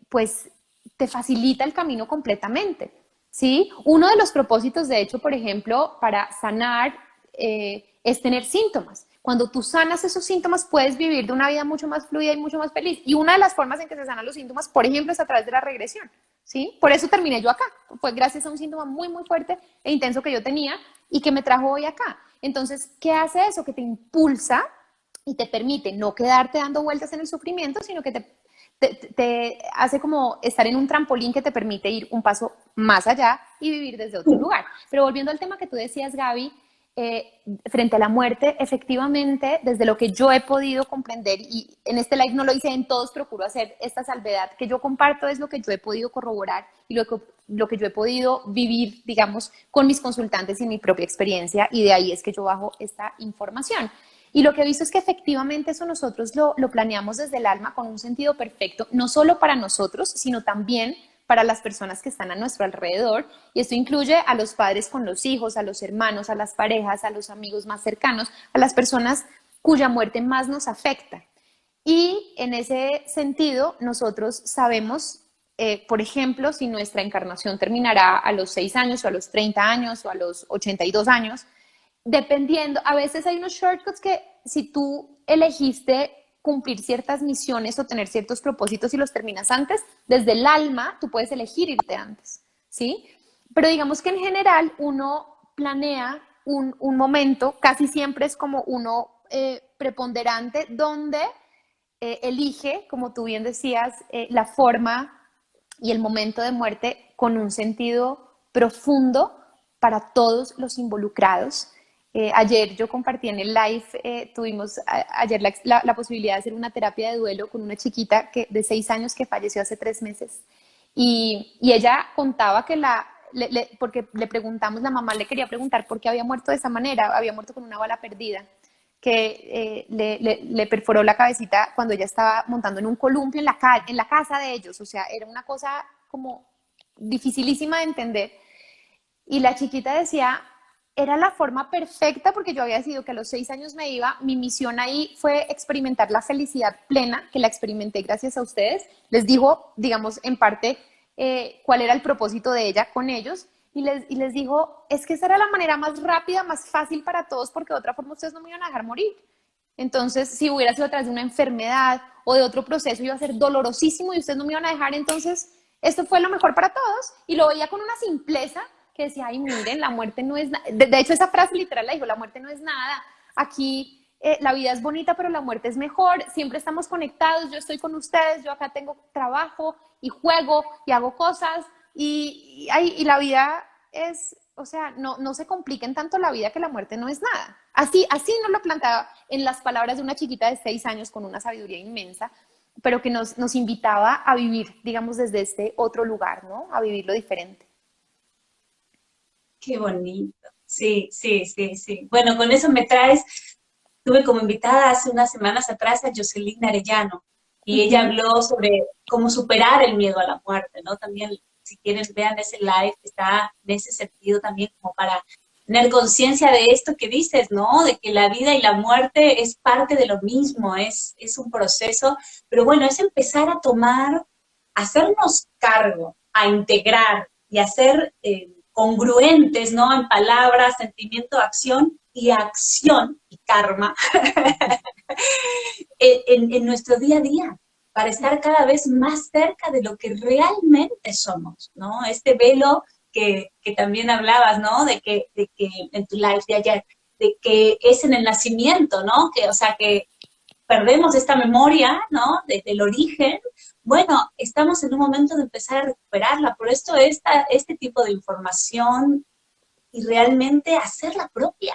pues te facilita el camino completamente, ¿sí? Uno de los propósitos, de hecho, por ejemplo, para sanar es tener síntomas. Cuando tú sanas esos síntomas, puedes vivir de una vida mucho más fluida y mucho más feliz. Y una de las formas en que se sanan los síntomas, por ejemplo, es a través de la regresión, ¿sí? Por eso terminé yo acá. Fue gracias a un síntoma muy, muy fuerte e intenso que yo tenía y que me trajo hoy acá. Entonces, ¿qué hace eso? Que te impulsa y te permite no quedarte dando vueltas en el sufrimiento, sino que te hace como estar en un trampolín que te permite ir un paso más allá y vivir desde otro lugar. Pero volviendo al tema que tú decías, Gaby, frente a la muerte, efectivamente, desde lo que yo he podido comprender, y en este live no lo hice en todos, procuro hacer esta salvedad que yo comparto, es lo que yo he podido corroborar y lo que yo he podido vivir, digamos, con mis consultantes y mi propia experiencia, y de ahí es que yo bajo esta información. Y lo que he visto es que efectivamente eso nosotros lo planeamos desde el alma con un sentido perfecto, no solo para nosotros, sino también para las personas que están a nuestro alrededor. Y esto incluye a los padres con los hijos, a los hermanos, a las parejas, a los amigos más cercanos, a las personas cuya muerte más nos afecta. Y en ese sentido, nosotros sabemos, por ejemplo, si nuestra encarnación terminará a los 6 años o a los 30 años o a los 82 años, dependiendo, a veces hay unos shortcuts que si tú elegiste cumplir ciertas misiones o tener ciertos propósitos y los terminas antes, desde el alma tú puedes elegir irte antes, ¿sí? Pero digamos que en general uno planea un momento, casi siempre es como uno preponderante, donde elige, como tú bien decías, la forma y el momento de muerte con un sentido profundo para todos los involucrados. Ayer yo compartí en el live, tuvimos ayer la posibilidad de hacer una terapia de duelo con una chiquita de 6 años que falleció hace 3 meses. Y ella contaba que porque le preguntamos, la mamá le quería preguntar por qué había muerto de esa manera, había muerto con una bala perdida que le perforó la cabecita cuando ella estaba montando en un columpio en la casa de ellos. O sea, era una cosa como dificilísima de entender. Y la chiquita decía, era la forma perfecta porque yo había decidido que a los 6 años me iba. Mi misión ahí fue experimentar la felicidad plena, que la experimenté gracias a ustedes. Les digo, digamos, en parte, cuál era el propósito de ella con ellos. Y les digo, es que esa era la manera más rápida, más fácil para todos, porque de otra forma ustedes no me iban a dejar morir. Entonces, si hubiera sido a través de una enfermedad o de otro proceso iba a ser dolorosísimo y ustedes no me iban a dejar, entonces esto fue lo mejor para todos. Y lo veía con una simpleza que decía, ay, miren, la muerte no es nada. De hecho, esa frase literal la dijo, la muerte no es nada. Aquí la vida es bonita, pero la muerte es mejor. Siempre estamos conectados, yo estoy con ustedes, yo acá tengo trabajo y juego y hago cosas. Y la vida es, o sea, no se compliquen tanto la vida, que la muerte no es nada. Así nos lo planteaba en las palabras de una chiquita de 6 años con una sabiduría inmensa, pero que nos invitaba a vivir, digamos, desde este otro lugar, ¿no? A vivirlo diferente. Qué bonito. Sí, sí, sí, sí. Bueno, con eso me traes, tuve como invitada hace unas semanas atrás a Jocelyn Arellano y ella Ujú. habló sobre cómo superar el miedo a la muerte, ¿no? También, si quieren, vean ese live, que está en ese sentido también como para tener conciencia de esto que dices, ¿no? De que la vida y la muerte es parte de lo mismo, es un proceso, pero bueno, es empezar a tomar, a hacernos cargo, a integrar y a ser congruentes, ¿no? En palabras, sentimiento, acción y karma en nuestro día a día, para estar cada vez más cerca de lo que realmente somos, ¿no? Este velo que también hablabas, ¿no? De que en tu live de ayer, de que es en el nacimiento, ¿no? Que, o sea, que perdemos esta memoria, ¿no? Desde el origen. Bueno, estamos en un momento de empezar a recuperarla, por esto este tipo de información y realmente hacerla propia.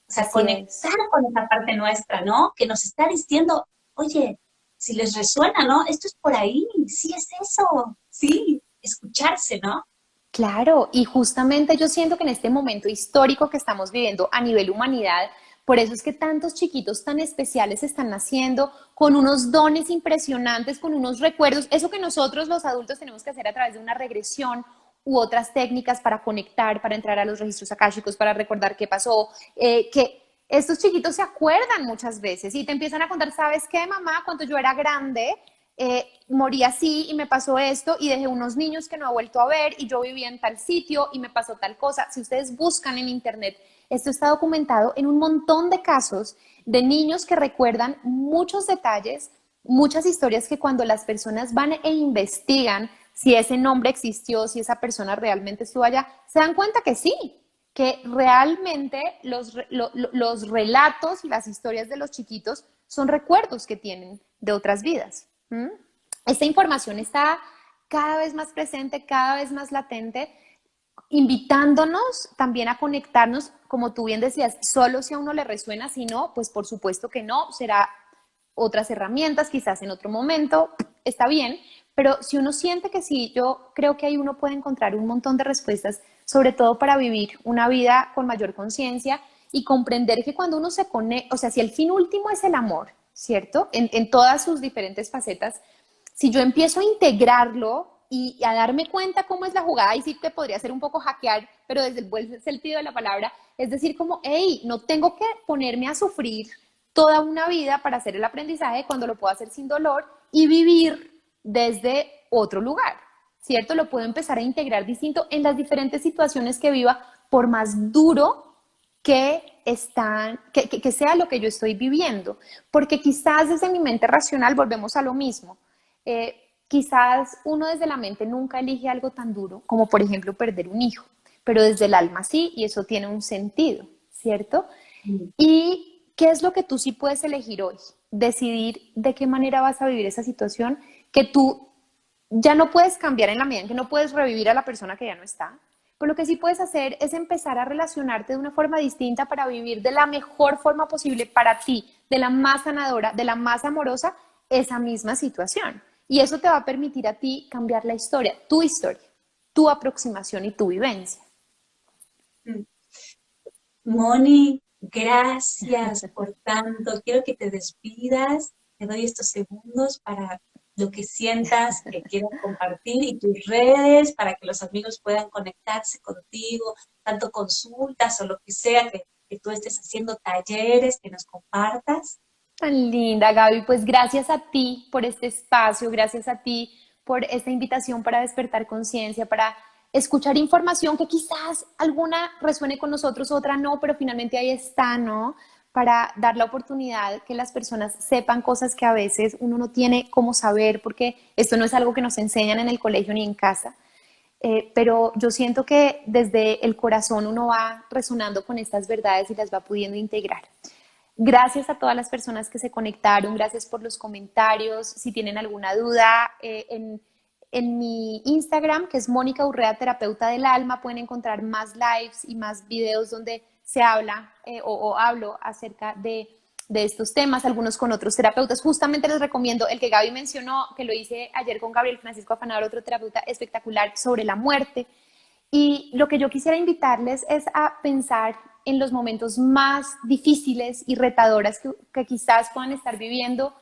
O sea, Así conectar es. con esa parte nuestra, ¿no? Que nos está diciendo, oye, si les resuena, ¿no? Esto es por ahí, sí es eso, sí, escucharse, ¿no? Claro, y justamente yo siento que en este momento histórico que estamos viviendo a nivel humanidad, por eso es que tantos chiquitos tan especiales están naciendo con unos dones impresionantes, con unos recuerdos, eso que nosotros los adultos tenemos que hacer a través de una regresión u otras técnicas para conectar, para entrar a los registros akáshicos, para recordar qué pasó, que estos chiquitos se acuerdan muchas veces y te empiezan a contar, ¿sabes qué, mamá? Cuando yo era grande, morí así y me pasó esto y dejé unos niños que no he vuelto a ver y yo vivía en tal sitio y me pasó tal cosa. Si ustedes buscan en internet, esto está documentado en un montón de casos de niños que recuerdan muchos detalles, muchas historias que cuando las personas van e investigan si ese nombre existió, si esa persona realmente estuvo allá, se dan cuenta que sí, que realmente los relatos y las historias de los chiquitos son recuerdos que tienen de otras vidas. ¿Mm? Esta información está cada vez más presente, cada vez más latente, invitándonos también a conectarnos, como tú bien decías, solo si a uno le resuena, si no, pues por supuesto que no, será otras herramientas, quizás en otro momento, está bien, pero si uno siente que sí, yo creo que ahí uno puede encontrar un montón de respuestas, sobre todo para vivir una vida con mayor conciencia y comprender que cuando uno se conecta, o sea, si el fin último es el amor, ¿cierto? En todas sus diferentes facetas, si yo empiezo a integrarlo y a darme cuenta cómo es la jugada, y sí te podría ser un poco hackear, pero desde el buen sentido de la palabra, es decir, como, hey, no tengo que ponerme a sufrir toda una vida para hacer el aprendizaje cuando lo puedo hacer sin dolor y vivir desde otro lugar, ¿cierto? Lo puedo empezar a integrar distinto en las diferentes situaciones que viva, por más duro que sea lo que yo estoy viviendo, porque quizás desde mi mente racional volvemos a lo mismo. Quizás uno desde la mente nunca elige algo tan duro como por ejemplo perder un hijo, pero desde el alma sí, y eso tiene un sentido, ¿cierto? ¿Y qué es lo que tú sí puedes elegir hoy? Decidir de qué manera vas a vivir esa situación que tú ya no puedes cambiar en la medida en que no puedes revivir a la persona que ya no está. Pero lo que sí puedes hacer es empezar a relacionarte de una forma distinta para vivir de la mejor forma posible para ti, de la más sanadora, de la más amorosa, esa misma situación. Y eso te va a permitir a ti cambiar la historia, tu aproximación y tu vivencia. Moni, gracias por tanto. Quiero que te despidas. Te doy estos segundos para lo que sientas que quieras compartir y tus redes para que los amigos puedan conectarse contigo, tanto consultas o lo que sea que tú estés haciendo, talleres, que nos compartas. Tan linda, Gaby. Pues gracias a ti por este espacio, gracias a ti por esta invitación para despertar conciencia, para escuchar información que quizás alguna resuene con nosotros, otra no, pero finalmente ahí está, ¿no? para dar la oportunidad que las personas sepan cosas que a veces uno no tiene cómo saber, porque esto no es algo que nos enseñan en el colegio ni en casa. Pero yo siento que desde el corazón uno va resonando con estas verdades y las va pudiendo integrar. Gracias a todas las personas que se conectaron, gracias por los comentarios. Si tienen alguna duda, en mi Instagram, que es Mónica Urrea, terapeuta del alma, pueden encontrar más lives y más videos donde se habla o hablo acerca de estos temas, algunos con otros terapeutas. Justamente les recomiendo el que Gaby mencionó, que lo hice ayer con Gabriel Francisco Afanador, otro terapeuta espectacular sobre la muerte. Y lo que yo quisiera invitarles es a pensar en los momentos más difíciles y retadoras que quizás puedan estar viviendo,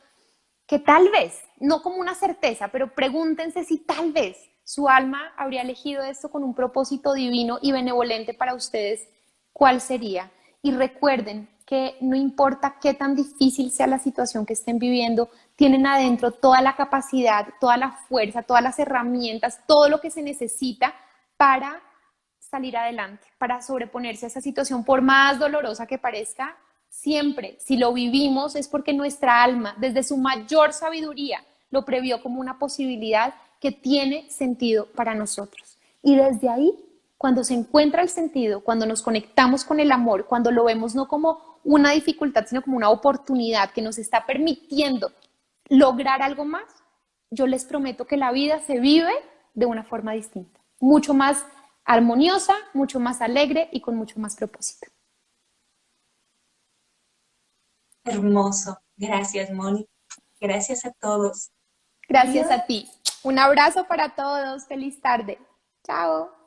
que tal vez, no como una certeza, pero pregúntense si tal vez su alma habría elegido esto con un propósito divino y benevolente para ustedes, ¿cuál sería? Y recuerden que no importa qué tan difícil sea la situación que estén viviendo, tienen adentro toda la capacidad, toda la fuerza, todas las herramientas, todo lo que se necesita para salir adelante, para sobreponerse a esa situación, por más dolorosa que parezca. Siempre, si lo vivimos, es porque nuestra alma, desde su mayor sabiduría, lo previó como una posibilidad que tiene sentido para nosotros. Y desde ahí, cuando se encuentra el sentido, cuando nos conectamos con el amor, cuando lo vemos no como una dificultad, sino como una oportunidad que nos está permitiendo lograr algo más, yo les prometo que la vida se vive de una forma distinta, mucho más armoniosa, mucho más alegre y con mucho más propósito. Hermoso. Gracias, Moni. Gracias a todos. Gracias Adiós. a ti. Un abrazo para todos. Feliz tarde. Chao.